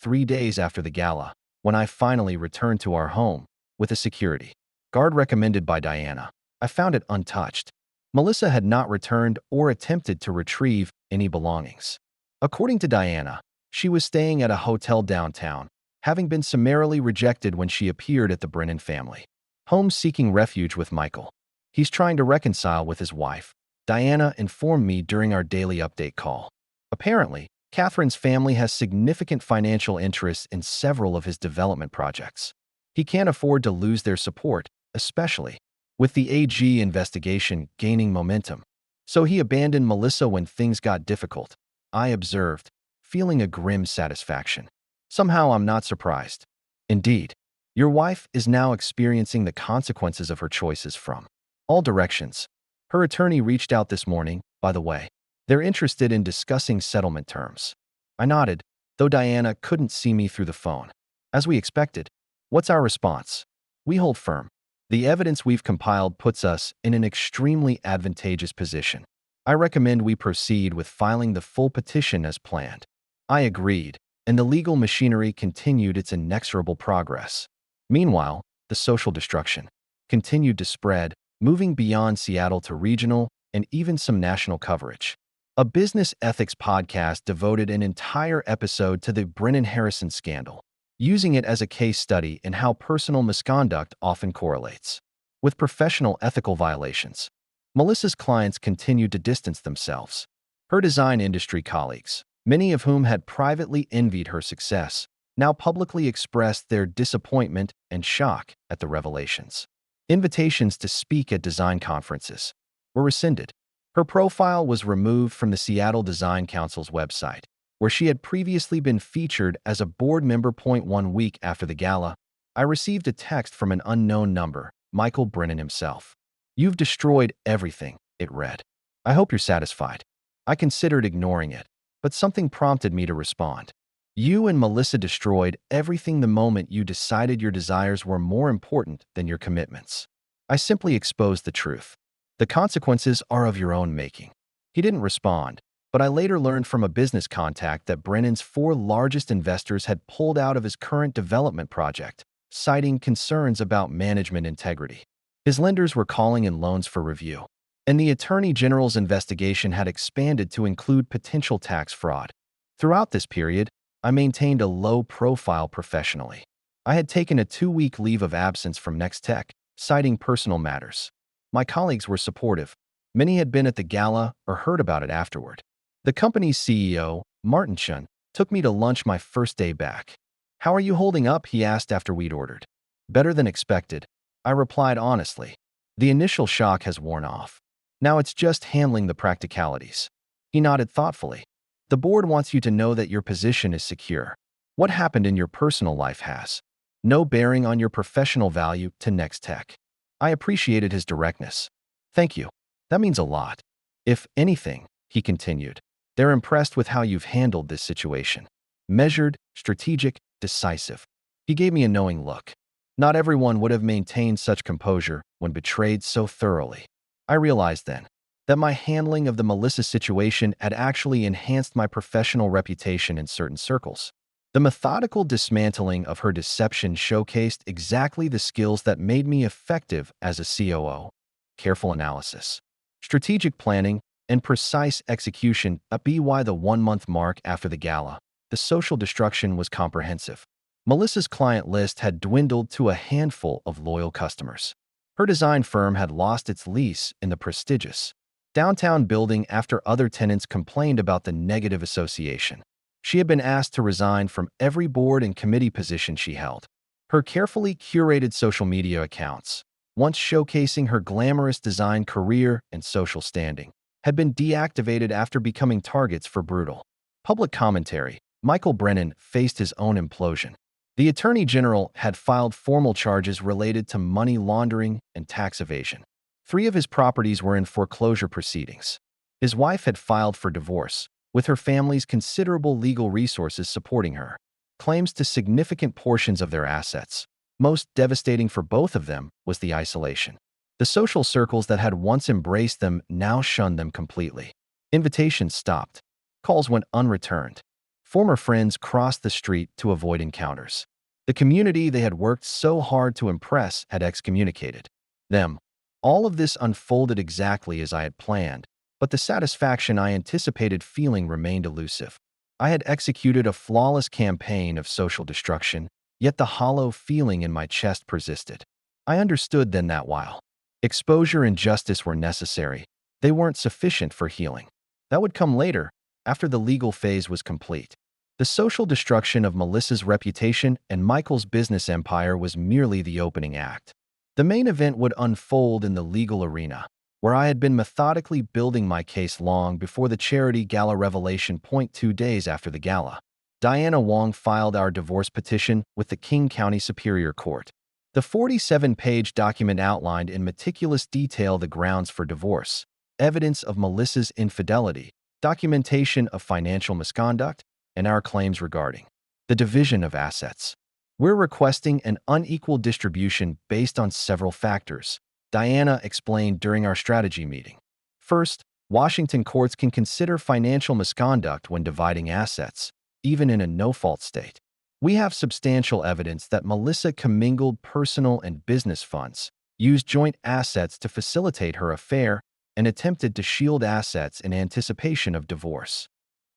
3 days after the gala, when I finally returned to our home with a security guard recommended by Diana, I found it untouched. Melissa had not returned or attempted to retrieve any belongings. According to Diana, she was staying at a hotel downtown, having been summarily rejected when she appeared at the Brennan family home seeking refuge with Michael. He's trying to reconcile with his wife, Diana informed me during our daily update call. Apparently, Catherine's family has significant financial interests in several of his development projects. He can't afford to lose their support, especially with the AG investigation gaining momentum. So he abandoned Melissa when things got difficult, I observed, feeling a grim satisfaction. Somehow I'm not surprised. Indeed, your wife is now experiencing the consequences of her choices from all directions. Her attorney reached out this morning, by the way. They're interested in discussing settlement terms. I nodded, though Diana couldn't see me through the phone. As we expected. What's our response? We hold firm. The evidence we've compiled puts us in an extremely advantageous position. I recommend we proceed with filing the full petition as planned. I agreed, and the legal machinery continued its inexorable progress. Meanwhile, the social destruction continued to spread, moving beyond Seattle to regional and even some national coverage. A business ethics podcast devoted an entire episode to the Brennan Harrison scandal, using it as a case study in how personal misconduct often correlates with professional ethical violations. Melissa's clients continued to distance themselves. Her design industry colleagues, many of whom had privately envied her success, now publicly expressed their disappointment and shock at the revelations. Invitations to speak at design conferences were rescinded. Her profile was removed from the Seattle Design Council's website, where she had previously been featured as a board member. 1 week after the gala, I received a text from an unknown number, Michael Brennan himself. "You've destroyed everything," it read. "I hope you're satisfied." I considered ignoring it, but something prompted me to respond. "You and Melissa destroyed everything the moment you decided your desires were more important than your commitments." I simply exposed the truth. "The consequences are of your own making." He didn't respond, but I later learned from a business contact that Brennan's 4 largest investors had pulled out of his current development project, citing concerns about management integrity. His lenders were calling in loans for review, and the Attorney General's investigation had expanded to include potential tax fraud. Throughout this period, I maintained a low profile professionally. I had taken a 2-week leave of absence from Nextech, citing personal matters. My colleagues were supportive. Many had been at the gala or heard about it afterward. The company's CEO, Martin Chun, took me to lunch my first day back. "How are you holding up?" he asked after we'd ordered. "Better than expected," I replied honestly. "The initial shock has worn off. Now it's just handling the practicalities." He nodded thoughtfully. "The board wants you to know that your position is secure. What happened in your personal life has no bearing on your professional value to Nextech." I appreciated his directness. "Thank you. That means a lot. If anything," he continued, "they're impressed with how you've handled this situation. Measured, strategic, decisive." He gave me a knowing look. Not everyone would have maintained such composure when betrayed so thoroughly. I realized then that my handling of the Melissa situation had actually enhanced my professional reputation in certain circles. The methodical dismantling of her deception showcased exactly the skills that made me effective as a COO: careful analysis, strategic planning, and precise execution. By the 1-month mark after the gala, the social destruction was comprehensive. Melissa's client list had dwindled to a handful of loyal customers. Her design firm had lost its lease in the prestigious downtown building after other tenants complained about the negative association. She had been asked to resign from every board and committee position she held. Her carefully curated social media accounts, once showcasing her glamorous design career and social standing, had been deactivated after becoming targets for brutal public commentary. Michael Brennan faced his own implosion. The Attorney General had filed formal charges related to money laundering and tax evasion. 3 of his properties were in foreclosure proceedings. His wife had filed for divorce, with her family's considerable legal resources supporting her. claims to significant portions of their assets. Most devastating for both of them was the isolation. The social circles that had once embraced them now shunned them completely. Invitations stopped. Calls went unreturned. Former friends crossed the street to avoid encounters. The community they had worked so hard to impress had excommunicated them. All of this unfolded exactly as I had planned, but the satisfaction I anticipated feeling remained elusive. I had executed a flawless campaign of social destruction, yet the hollow feeling in my chest persisted. I understood then that while exposure and justice were necessary, they weren't sufficient for healing. That would come later, after the legal phase was complete. The social destruction of Melissa's reputation and Michael's business empire was merely the opening act. The main event would unfold in the legal arena, where I had been methodically building my case long before the charity gala revelation. 2 days after the gala, Diana Wong filed our divorce petition with the King County Superior Court. The 47-page document outlined in meticulous detail the grounds for divorce, evidence of Melissa's infidelity, documentation of financial misconduct, and our claims regarding the division of assets. We're requesting an unequal distribution based on several factors, Diana explained during our strategy meeting. First, Washington courts can consider financial misconduct when dividing assets, even in a no-fault state. We have substantial evidence that Melissa commingled personal and business funds, used joint assets to facilitate her affair, and attempted to shield assets in anticipation of divorce.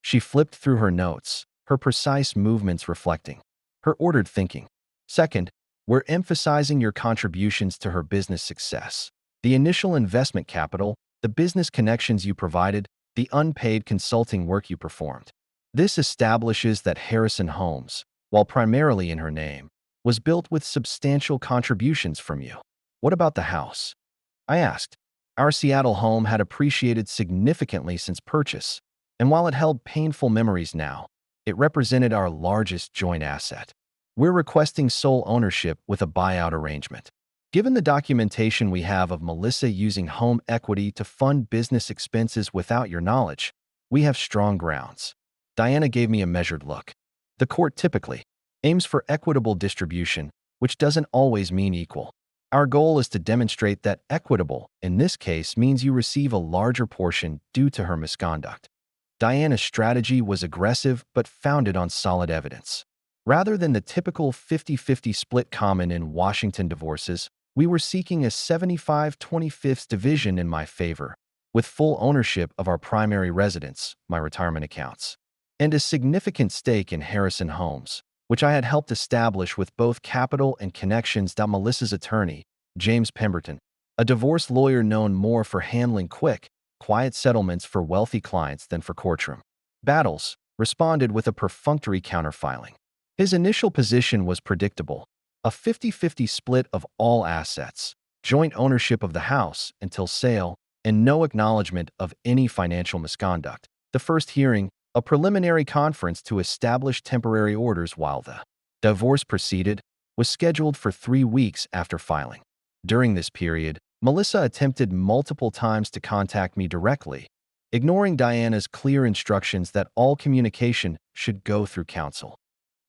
She flipped through her notes, her precise movements reflecting her ordered thinking. Second, we're emphasizing your contributions to her business success. The initial investment capital, the business connections you provided, the unpaid consulting work you performed. This establishes that Harrison Homes, while primarily in her name, was built with substantial contributions from you. What about the house? I asked. Our Seattle home had appreciated significantly since purchase, and while it held painful memories now, it represented our largest joint asset. We're requesting sole ownership with a buyout arrangement. Given the documentation we have of Melissa using home equity to fund business expenses without your knowledge, we have strong grounds. Diana gave me a measured look. The court typically aims for equitable distribution, which doesn't always mean equal. Our goal is to demonstrate that equitable, in this case, means you receive a larger portion due to her misconduct. Diana's strategy was aggressive but founded on solid evidence. Rather than the typical 50-50 split common in Washington divorces, we were seeking a 75-25 division in my favor, with full ownership of our primary residence, my retirement accounts, and a significant stake in Harrison Homes, which I had helped establish with both capital and connections. Melissa's attorney, James Pemberton, a divorce lawyer known more for handling quick, quiet settlements for wealthy clients than for courtroom battles, responded with a perfunctory counterfiling. His initial position was predictable: a 50-50 split of all assets, joint ownership of the house until sale, and no acknowledgement of any financial misconduct. The first hearing, a preliminary conference to establish temporary orders while the divorce proceeded, was scheduled for 3 weeks after filing. During this period, Melissa attempted multiple times to contact me directly, ignoring Diana's clear instructions that all communication should go through counsel.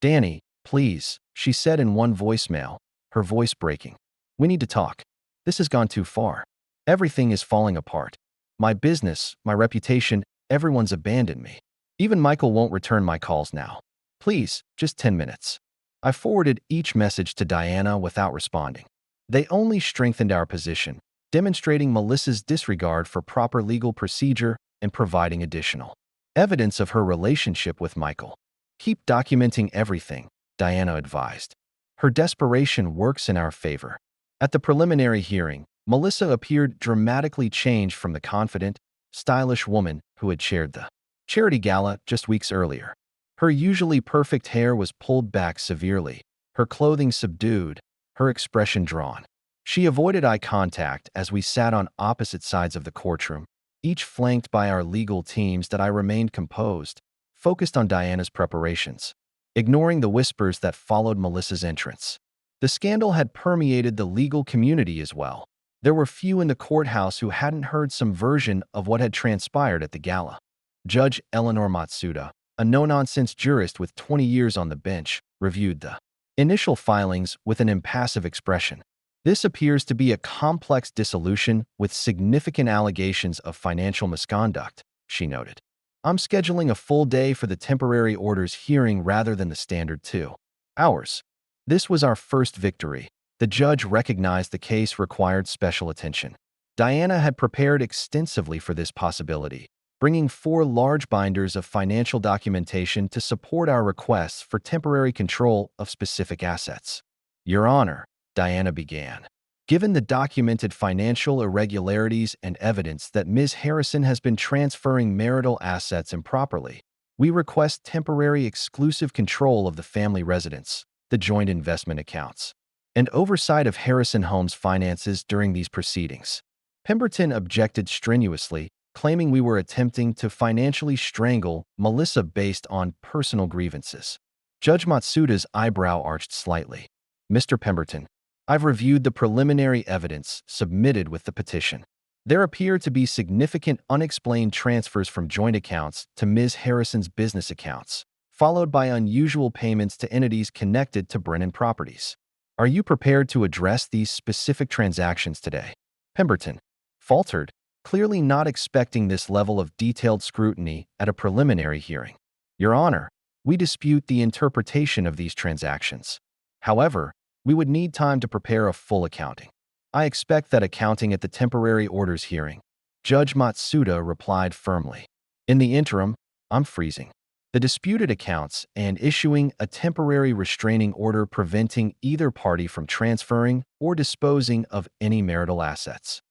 "Danny, please," she said in one voicemail, her voice breaking. "We need to talk. This has gone too far. Everything is falling apart. My business, my reputation, everyone's abandoned me. Even Michael won't return my calls now. Please, just 10 minutes." I forwarded each message to Diana without responding. They only strengthened our position, demonstrating Melissa's disregard for proper legal procedure and providing additional evidence of her relationship with Michael. "Keep documenting everything," Diana advised. Her desperation works in our favor. At the preliminary hearing, Melissa appeared dramatically changed from the confident, stylish woman who had chaired the charity gala just weeks earlier. Her usually perfect hair was pulled back severely, her clothing subdued, her expression drawn. She avoided eye contact as we sat on opposite sides of the courtroom, each flanked by our legal teams. That I remained composed, focused on Diana's preparations, ignoring the whispers that followed Melissa's entrance. The scandal had permeated the legal community as well. There were few in the courthouse who hadn't heard some version of what had transpired at the gala. Judge Eleanor Matsuda, a no-nonsense jurist with 20 years on the bench, reviewed the initial filings with an impassive expression. This appears to be a complex dissolution with significant allegations of financial misconduct, she noted. I'm scheduling a full day for the temporary orders hearing rather than the standard 2 hours. This was our first victory. The judge recognized the case required special attention. Diana had prepared extensively for this possibility, bringing 4 large binders of financial documentation to support our requests for temporary control of specific assets. Your Honor, Diana began. Given the documented financial irregularities and evidence that Ms. Harrison has been transferring marital assets improperly, we request temporary exclusive control of the family residence, the joint investment accounts, and oversight of Harrison Homes' finances during these proceedings. Pemberton objected strenuously, claiming we were attempting to financially strangle Melissa based on personal grievances. Judge Matsuda's eyebrow arched slightly. Mr. Pemberton, I've reviewed the preliminary evidence submitted with the petition. There appear to be significant unexplained transfers from joint accounts to Ms. Harrison's business accounts, followed by unusual payments to entities connected to Brennan Properties. Are you prepared to address these specific transactions today? Pemberton faltered, clearly not expecting this level of detailed scrutiny at a preliminary hearing. Your Honor, we dispute the interpretation of these transactions. However, we would need time to prepare a full accounting. I expect that accounting at the temporary orders hearing. Judge Matsuda replied firmly. In the interim, I'm freezing the disputed accounts and issuing a temporary restraining order preventing either party from transferring or disposing of any marital assets.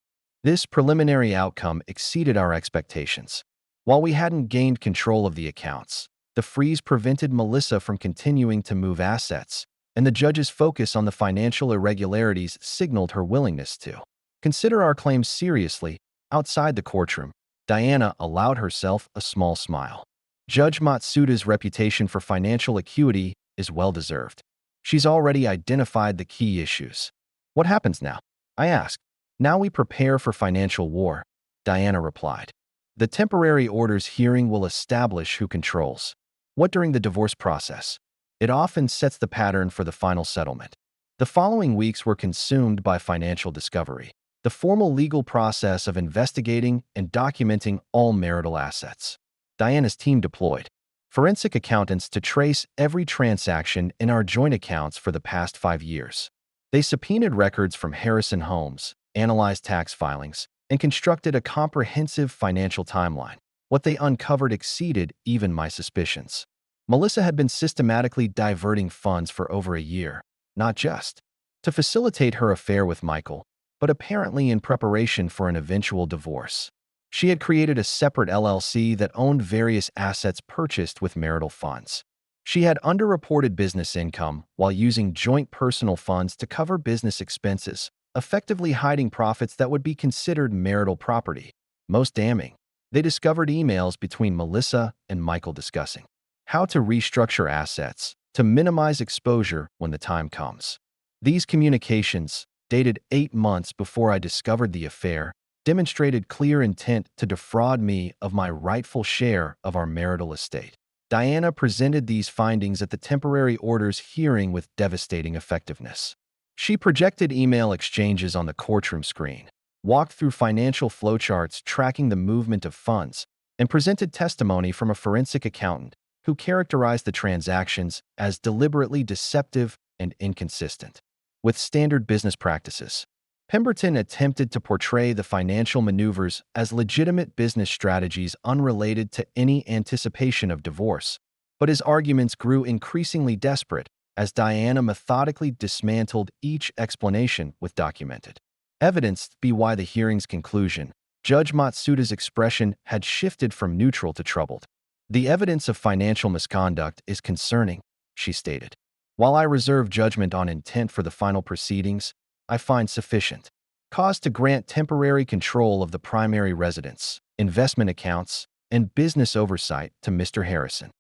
This preliminary outcome exceeded our expectations. While we hadn't gained control of the accounts, the freeze prevented Melissa from continuing to move assets, and the judge's focus on the financial irregularities signaled her willingness to consider our claims seriously. Outside the courtroom, Diana allowed herself a small smile. Judge Matsuda's reputation for financial acuity is well-deserved. She's already identified the key issues. What happens now? I asked. Now we prepare for financial war, Diana replied. The temporary orders hearing will establish who controls what during the divorce process. It often sets the pattern for the final settlement. The following weeks were consumed by financial discovery, the formal legal process of investigating and documenting all marital assets. Diana's team deployed forensic accountants to trace every transaction in our joint accounts for the past 5 years. They subpoenaed records from Harrison Homes, analyzed tax filings, and constructed a comprehensive financial timeline. What they uncovered exceeded even my suspicions. Melissa had been systematically diverting funds for over a year, not just to facilitate her affair with Michael, but apparently in preparation for an eventual divorce. She had created a separate LLC that owned various assets purchased with marital funds. She had underreported business income while using joint personal funds to cover business expenses, effectively hiding profits that would be considered marital property. Most damning, they discovered emails between Melissa and Michael discussing how to restructure assets to minimize exposure when the time comes. These communications, dated 8 months before I discovered the affair, demonstrated clear intent to defraud me of my rightful share of our marital estate. Diana presented these findings at the temporary orders hearing with devastating effectiveness. She projected email exchanges on the courtroom screen, walked through financial flowcharts tracking the movement of funds, and presented testimony from a forensic accountant who characterized the transactions as deliberately deceptive and inconsistent with standard business practices. Pemberton attempted to portray the financial maneuvers as legitimate business strategies unrelated to any anticipation of divorce, but his arguments grew increasingly desperate as Diana methodically dismantled each explanation with documented evidence. By the hearing's conclusion, Judge Matsuda's expression had shifted from neutral to troubled. The evidence of financial misconduct is concerning, she stated. While I reserve judgment on intent for the final proceedings, I find sufficient cause to grant temporary control of the primary residence, investment accounts, and business oversight to Mr. Harrison.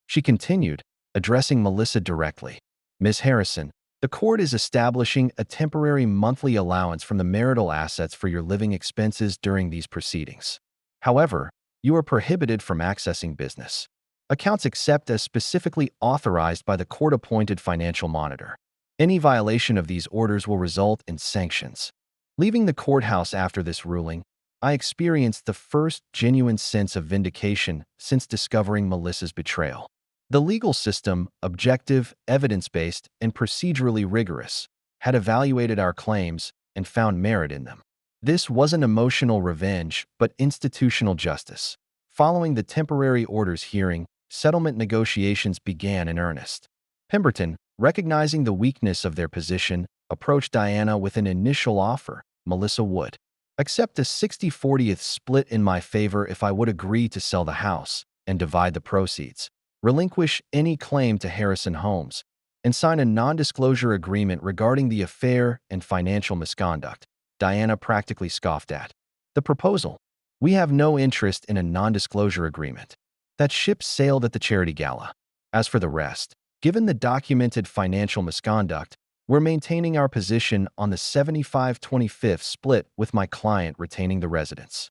She continued, addressing Melissa directly. Ms. Harrison, the court is establishing a temporary monthly allowance from the marital assets for your living expenses during these proceedings. However, you are prohibited from accessing business accounts except as specifically authorized by the court-appointed financial monitor. Any violation of these orders will result in sanctions. Leaving the courthouse after this ruling, I experienced the first genuine sense of vindication since discovering Melissa's betrayal. The legal system, objective, evidence-based, and procedurally rigorous, had evaluated our claims and found merit in them. This wasn't emotional revenge, but institutional justice. Following the temporary orders hearing, settlement negotiations began in earnest. Pemberton, recognizing the weakness of their position, approached Diana with an initial offer. Melissa would accept a 60/40 split in my favor if I would agree to sell the house and divide the proceeds, relinquish any claim to Harrison Homes, and sign a non-disclosure agreement regarding the affair and financial misconduct. Diana practically scoffed at the proposal. We have no interest in a non-disclosure agreement. That ship sailed at the charity gala. As for the rest, given the documented financial misconduct, we're maintaining our position on the 75/25 split with my client retaining the residence.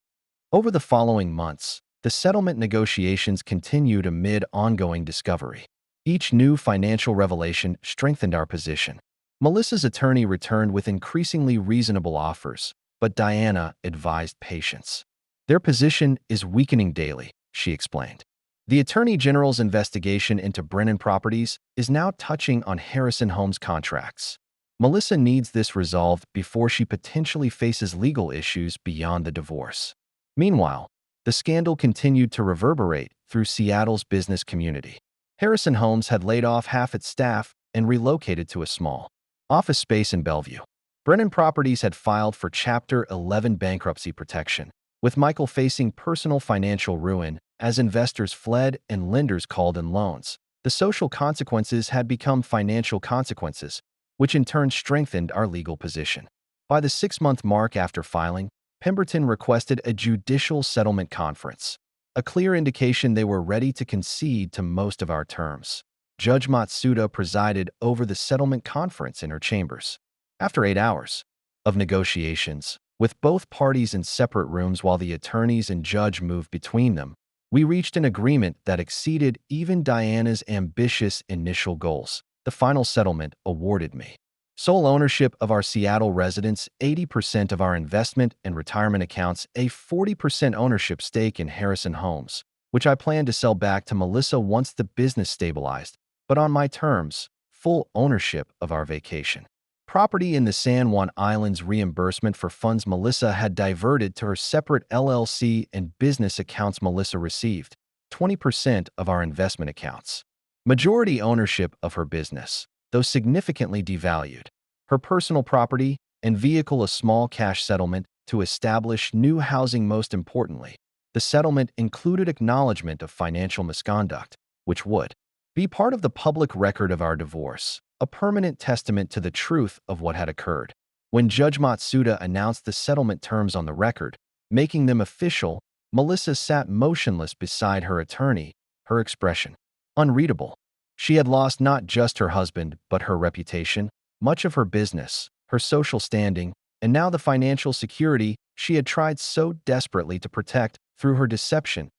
Over the following months, the settlement negotiations continued amid ongoing discovery. Each new financial revelation strengthened our position. Melissa's attorney returned with increasingly reasonable offers, but Diana advised patience. Their position is weakening daily, she explained. The Attorney General's investigation into Brennan Properties is now touching on Harrison Homes contracts. Melissa needs this resolved before she potentially faces legal issues beyond the divorce. Meanwhile, the scandal continued to reverberate through Seattle's business community. Harrison Homes had laid off half its staff and relocated to a small office space in Bellevue. Brennan Properties had filed for Chapter 11 bankruptcy protection, with Michael facing personal financial ruin as investors fled and lenders called in loans. The social consequences had become financial consequences, which in turn strengthened our legal position. By the 6-month mark after filing, Pemberton requested a judicial settlement conference, a clear indication they were ready to concede to most of our terms. Judge Matsuda presided over the settlement conference in her chambers. After 8 hours of negotiations, with both parties in separate rooms while the attorneys and judge moved between them, we reached an agreement that exceeded even Diana's ambitious initial goals. The final settlement awarded me sole ownership of our Seattle residence, 80% of our investment and retirement accounts, a 40% ownership stake in Harrison Homes, which I plan to sell back to Melissa once the business stabilized, but on my terms, full ownership of our vacation property in the San Juan Islands, reimbursement for funds Melissa had diverted to her separate LLC, and business accounts Melissa received 20% of our investment accounts. Majority ownership of her business, though significantly devalued. Her personal property and vehicle, a small cash settlement to establish new housing. Most importantly, the settlement included acknowledgement of financial misconduct, which would be part of the public record of our divorce, a permanent testament to the truth of what had occurred. When Judge Matsuda announced the settlement terms on the record, making them official, Melissa sat motionless beside her attorney, her expression unreadable. She had lost not just her husband, but her reputation, much of her business, her social standing, and now the financial security she had tried so desperately to protect through her deception.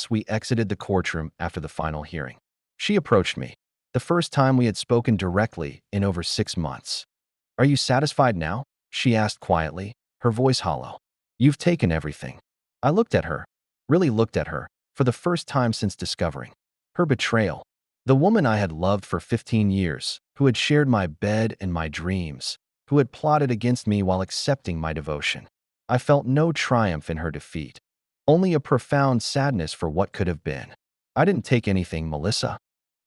We exited the courtroom after the final hearing. She approached me, the first time we had spoken directly in over 6 months. "Are you satisfied now?" she asked quietly, her voice hollow. "You've taken everything." I looked at her, really looked at her, for the first time since discovering her betrayal. The woman I had loved for 15 years, who had shared my bed and my dreams, who had plotted against me while accepting my devotion. I felt no triumph in her defeat, only a profound sadness for what could have been. "I didn't take anything, Melissa,"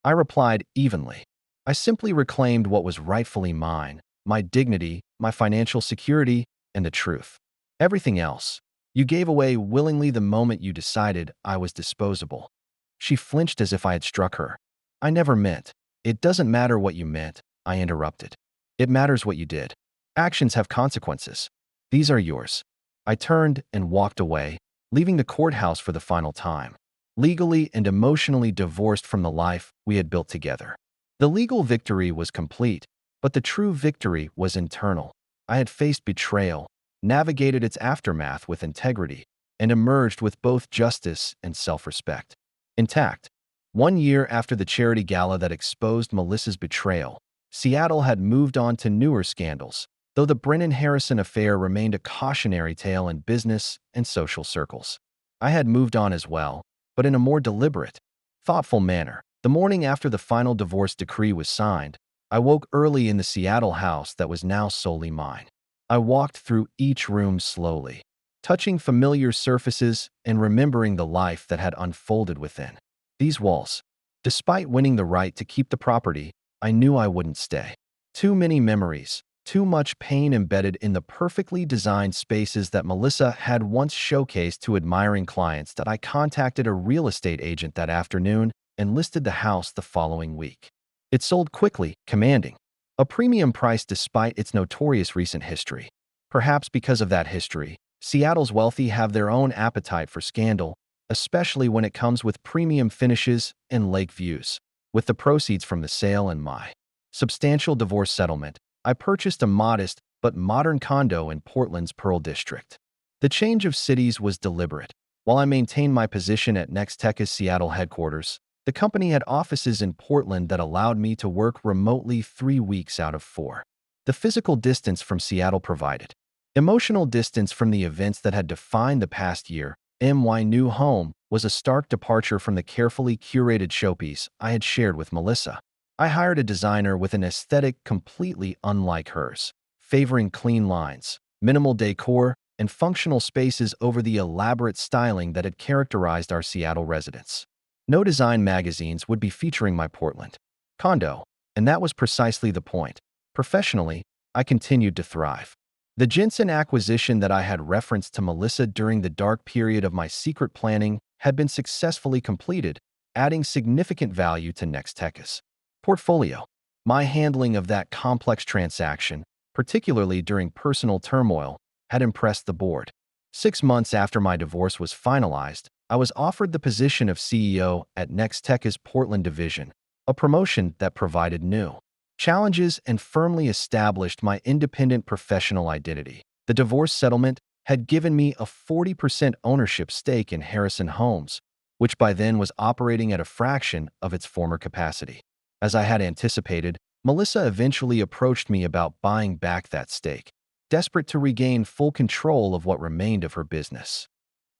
I replied evenly. "I simply reclaimed what was rightfully mine, my dignity, my financial security, and the truth. Everything else, you gave away willingly the moment you decided I was disposable." She flinched as if I had struck her. "I never meant." "It doesn't matter what you meant," I interrupted. "It matters what you did. Actions have consequences. These are yours." I turned and walked away, leaving the courthouse for the final time, legally and emotionally divorced from the life we had built together. The legal victory was complete, but the true victory was internal. I had faced betrayal, navigated its aftermath with integrity, and emerged with both justice and self-respect intact. 1 year after the charity gala that exposed Melissa's betrayal, Seattle had moved on to newer scandals, though the Brennan-Harrison affair remained a cautionary tale in business and social circles. I had moved on as well, but in a more deliberate, thoughtful manner. The morning after the final divorce decree was signed, I woke early in the Seattle house that was now solely mine. I walked through each room slowly, touching familiar surfaces and remembering the life that had unfolded within. These walls, despite winning the right to keep the property, I knew I wouldn't stay. Too many memories, too much pain embedded in the perfectly designed spaces that Melissa had once showcased to admiring clients that I contacted a real estate agent that afternoon and listed the house the following week. It sold quickly, commanding a premium price despite its notorious recent history. Perhaps because of that history, Seattle's wealthy have their own appetite for scandal, especially when it comes with premium finishes and lake views. With the proceeds from the sale and my substantial divorce settlement, I purchased a modest but modern condo in Portland's Pearl District. The change of cities was deliberate. While I maintained my position at Nextech's Seattle headquarters, the company had offices in Portland that allowed me to work remotely 3 weeks out of 4. The physical distance from Seattle provided emotional distance from the events that had defined the past year. My new home was a stark departure from the carefully curated showpiece I had shared with Melissa. I hired a designer with an aesthetic completely unlike hers, favoring clean lines, minimal decor, and functional spaces over the elaborate styling that had characterized our Seattle residence. No design magazines would be featuring my Portland condo, and that was precisely the point. Professionally, I continued to thrive. The Jensen acquisition that I had referenced to Melissa during the dark period of my secret planning had been successfully completed, adding significant value to Nextech's portfolio. My handling of that complex transaction, particularly during personal turmoil, had impressed the board. 6 months after my divorce was finalized, I was offered the position of CEO at Nextech's Portland division, a promotion that provided new challenges and firmly established my independent professional identity. The divorce settlement had given me a 40% ownership stake in Harrison Homes, which by then was operating at a fraction of its former capacity. As I had anticipated, Melissa eventually approached me about buying back that stake, desperate to regain full control of what remained of her business.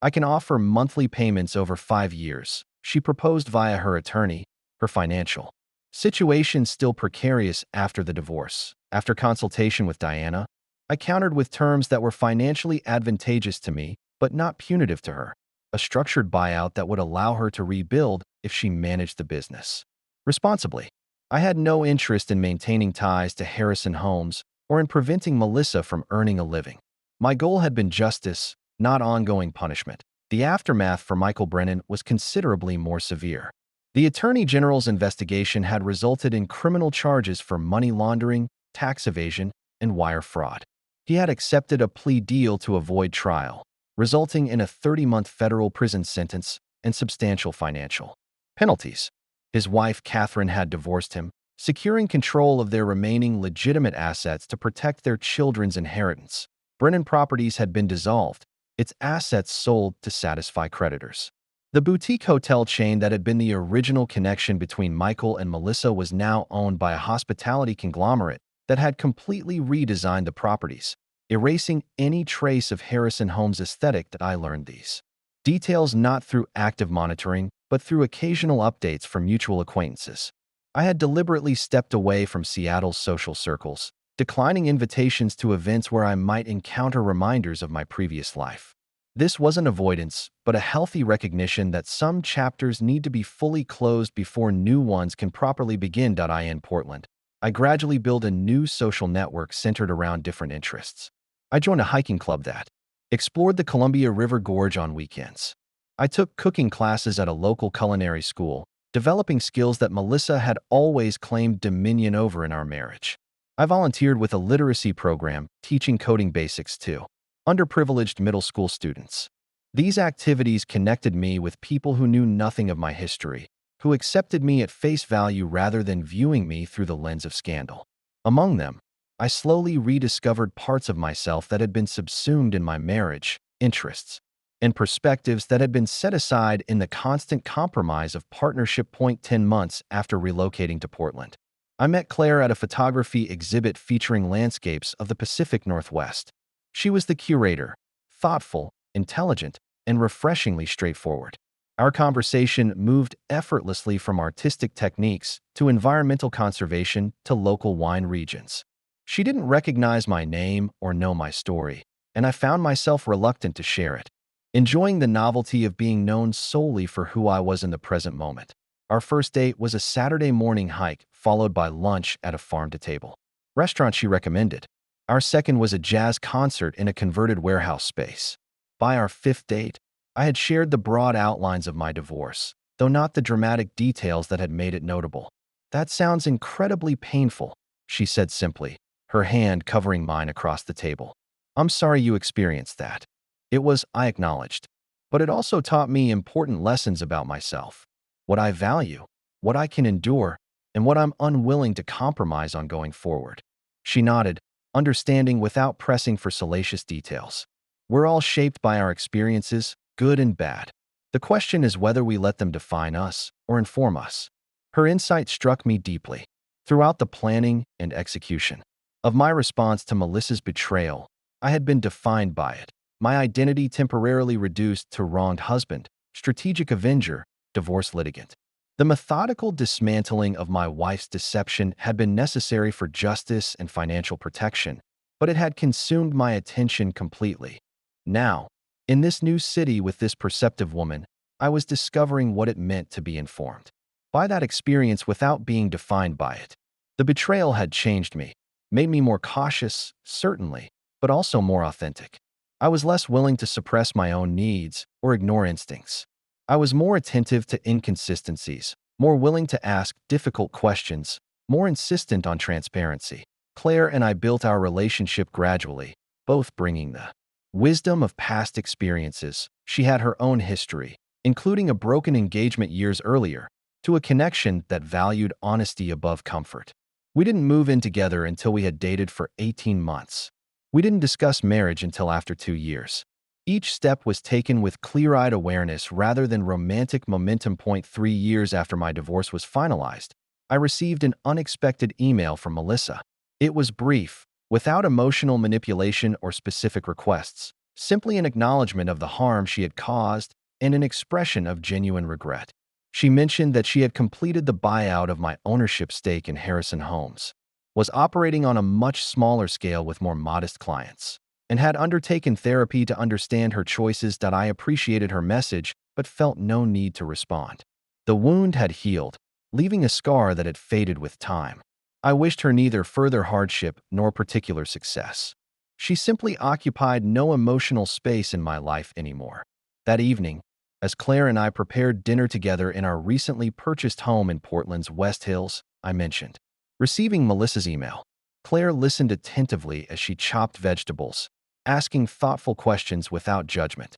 I can offer monthly payments over 5 years, she proposed via her attorney, her financial situation still precarious after the divorce. After consultation with Diana, I countered with terms that were financially advantageous to me, but not punitive to her. A structured buyout that would allow her to rebuild if she managed the business responsibly. I had no interest in maintaining ties to Harrison Homes or in preventing Melissa from earning a living. My goal had been justice, not ongoing punishment. The aftermath for Michael Brennan was considerably more severe. The Attorney General's investigation had resulted in criminal charges for money laundering, tax evasion, and wire fraud. He had accepted a plea deal to avoid trial, resulting in a 30-month federal prison sentence and substantial financial penalties. His wife, Catherine, had divorced him, securing control of their remaining legitimate assets to protect their children's inheritance. Brennan Properties had been dissolved, its assets sold to satisfy creditors. The boutique hotel chain that had been the original connection between Michael and Melissa was now owned by a hospitality conglomerate that had completely redesigned the properties, erasing any trace of Harrison Homes' aesthetic that I learned these details not through active monitoring, but through occasional updates from mutual acquaintances. I had deliberately stepped away from Seattle's social circles, declining invitations to events where I might encounter reminders of my previous life. This wasn't avoidance, but a healthy recognition that some chapters need to be fully closed before new ones can properly begin. In Portland, I gradually built a new social network centered around different interests. I joined a hiking club that explored the Columbia River Gorge on weekends. I took cooking classes at a local culinary school, developing skills that Melissa had always claimed dominion over in our marriage. I volunteered with a literacy program, teaching coding basics to underprivileged middle school students. These activities connected me with people who knew nothing of my history, who accepted me at face value rather than viewing me through the lens of scandal. Among them, I slowly rediscovered parts of myself that had been subsumed in my marriage, interests, and perspectives that had been set aside in the constant compromise of partnership. 10 months after relocating to Portland, I met Claire at a photography exhibit featuring landscapes of the Pacific Northwest. She was the curator, thoughtful, intelligent, and refreshingly straightforward. Our conversation moved effortlessly from artistic techniques to environmental conservation to local wine regions. She didn't recognize my name or know my story, and I found myself reluctant to share it, enjoying the novelty of being known solely for who I was in the present moment. Our first date was a Saturday morning hike, followed by lunch at a farm-to-table restaurant she recommended. Our second was a jazz concert in a converted warehouse space. By our fifth date, I had shared the broad outlines of my divorce, though not the dramatic details that had made it notable. "That sounds incredibly painful," she said simply, her hand covering mine across the table. "I'm sorry you experienced that." It was, I acknowledged. But it also taught me important lessons about myself, what I value, what I can endure, and what I'm unwilling to compromise on going forward. She nodded, understanding without pressing for salacious details. "We're all shaped by our experiences, good and bad. The question is whether we let them define us or inform us." Her insight struck me deeply. Throughout the planning and execution of my response to Melissa's betrayal, I had been defined by it. My identity temporarily reduced to wronged husband, strategic avenger, divorce litigant. The methodical dismantling of my wife's deception had been necessary for justice and financial protection, but it had consumed my attention completely. Now, in this new city with this perceptive woman, I was discovering what it meant to be informed by that experience without being defined by it. The betrayal had changed me, made me more cautious, certainly, but also more authentic. I was less willing to suppress my own needs or ignore instincts. I was more attentive to inconsistencies, more willing to ask difficult questions, more insistent on transparency. Claire and I built our relationship gradually, both bringing the wisdom of past experiences. She had her own history, including a broken engagement years earlier, to a connection that valued honesty above comfort. We didn't move in together until we had dated for 18 months. We didn't discuss marriage until after 2 years. Each step was taken with clear-eyed awareness rather than romantic momentum. 3 years after my divorce was finalized, I received an unexpected email from Melissa. It was brief, without emotional manipulation or specific requests, simply an acknowledgement of the harm she had caused and an expression of genuine regret. She mentioned that she had completed the buyout of my ownership stake in Harrison Homes, was operating on a much smaller scale with more modest clients, and had undertaken therapy to understand her choices. I appreciated her message, but felt no need to respond. The wound had healed, leaving a scar that had faded with time. I wished her neither further hardship nor particular success. She simply occupied no emotional space in my life anymore. That evening, as Claire and I prepared dinner together in our recently purchased home in Portland's West Hills, I mentioned receiving Melissa's email. Claire listened attentively as she chopped vegetables, asking thoughtful questions without judgment.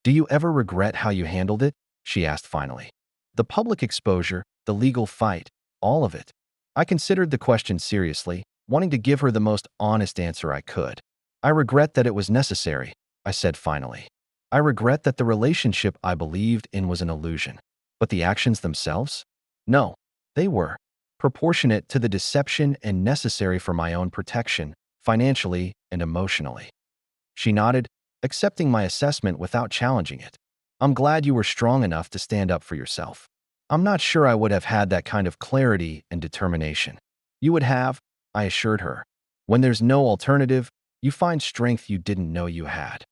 "Do you ever regret how you handled it?" she asked finally. The public exposure, the legal fight, all of it. I considered the question seriously, wanting to give her the most honest answer I could. "I regret that it was necessary," I said finally. "I regret that the relationship I believed in was an illusion. But the actions themselves? No, they were proportionate to the deception and necessary for my own protection, financially and emotionally." She nodded, accepting my assessment without challenging it. "I'm glad you were strong enough to stand up for yourself. I'm not sure I would have had that kind of clarity and determination." "You would have," I assured her. "When there's no alternative, you find strength you didn't know you had."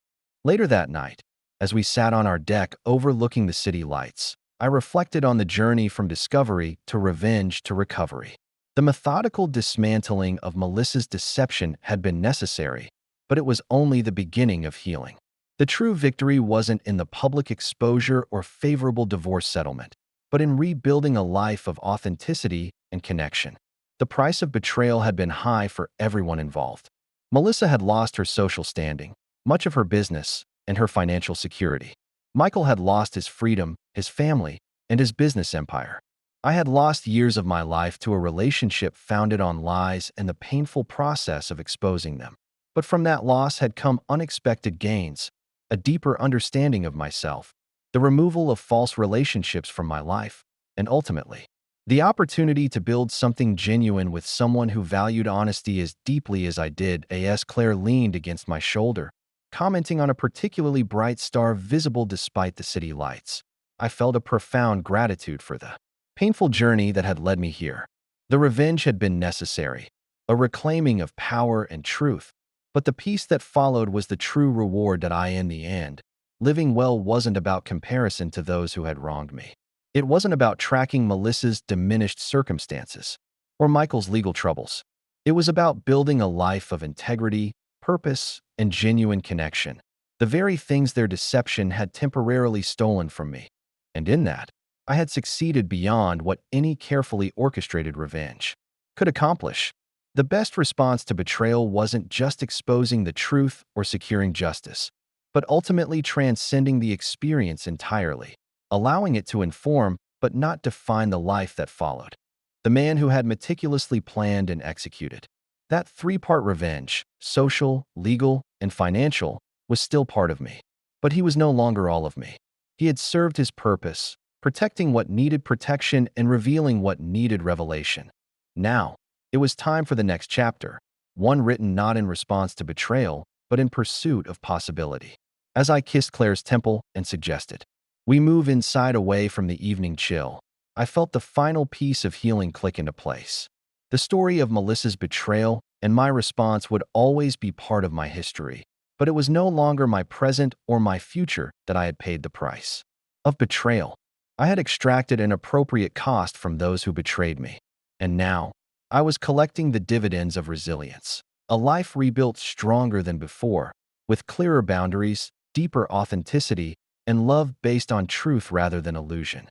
Later that night, as we sat on our deck overlooking the city lights, I reflected on the journey from discovery to revenge to recovery. The methodical dismantling of Melissa's deception had been necessary, but it was only the beginning of healing. The true victory wasn't in the public exposure or favorable divorce settlement, but in rebuilding a life of authenticity and connection. The price of betrayal had been high for everyone involved. Melissa had lost her social standing, much of her business, and her financial security. Michael had lost his freedom, his family, and his business empire. I had lost years of my life to a relationship founded on lies and the painful process of exposing them. But from that loss had come unexpected gains, a deeper understanding of myself, the removal of false relationships from my life, and ultimately, the opportunity to build something genuine with someone who valued honesty as deeply as I did. As Claire leaned against my shoulder, commenting on a particularly bright star visible despite the city lights. I felt a profound gratitude for the painful journey that had led me here. The revenge had been necessary, a reclaiming of power and truth, but the peace that followed was the true reward that in the end, living well wasn't about comparison to those who had wronged me. It wasn't about tracking Melissa's diminished circumstances or Michael's legal troubles. It was about building a life of integrity, purpose, and genuine connection, the very things their deception had temporarily stolen from me. And in that, I had succeeded beyond what any carefully orchestrated revenge could accomplish. The best response to betrayal wasn't just exposing the truth or securing justice, but ultimately transcending the experience entirely, allowing it to inform but not define the life that followed. The man who had meticulously planned and executed that three-part revenge, social, legal, and financial, was still part of me. But he was no longer all of me. He had served his purpose, protecting what needed protection and revealing what needed revelation. Now, it was time for the next chapter, one written not in response to betrayal, but in pursuit of possibility. As I kissed Claire's temple and suggested, we move inside away from the evening chill, I felt the final piece of healing click into place. The story of Melissa's betrayal and my response would always be part of my history, but it was no longer my present or my future that I had paid the price of betrayal. I had extracted an appropriate cost from those who betrayed me, and now I was collecting the dividends of resilience, a life rebuilt stronger than before, with clearer boundaries, deeper authenticity, and love based on truth rather than illusion.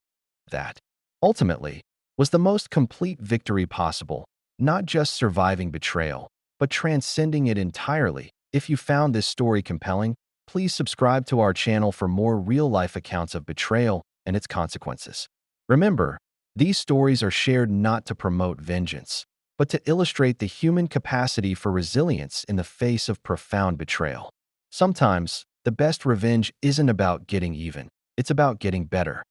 That, ultimately, was the most complete victory possible, not just surviving betrayal, but transcending it entirely. If you found this story compelling, please subscribe to our channel for more real-life accounts of betrayal and its consequences. Remember, these stories are shared not to promote vengeance, but to illustrate the human capacity for resilience in the face of profound betrayal. Sometimes, the best revenge isn't about getting even, it's about getting better.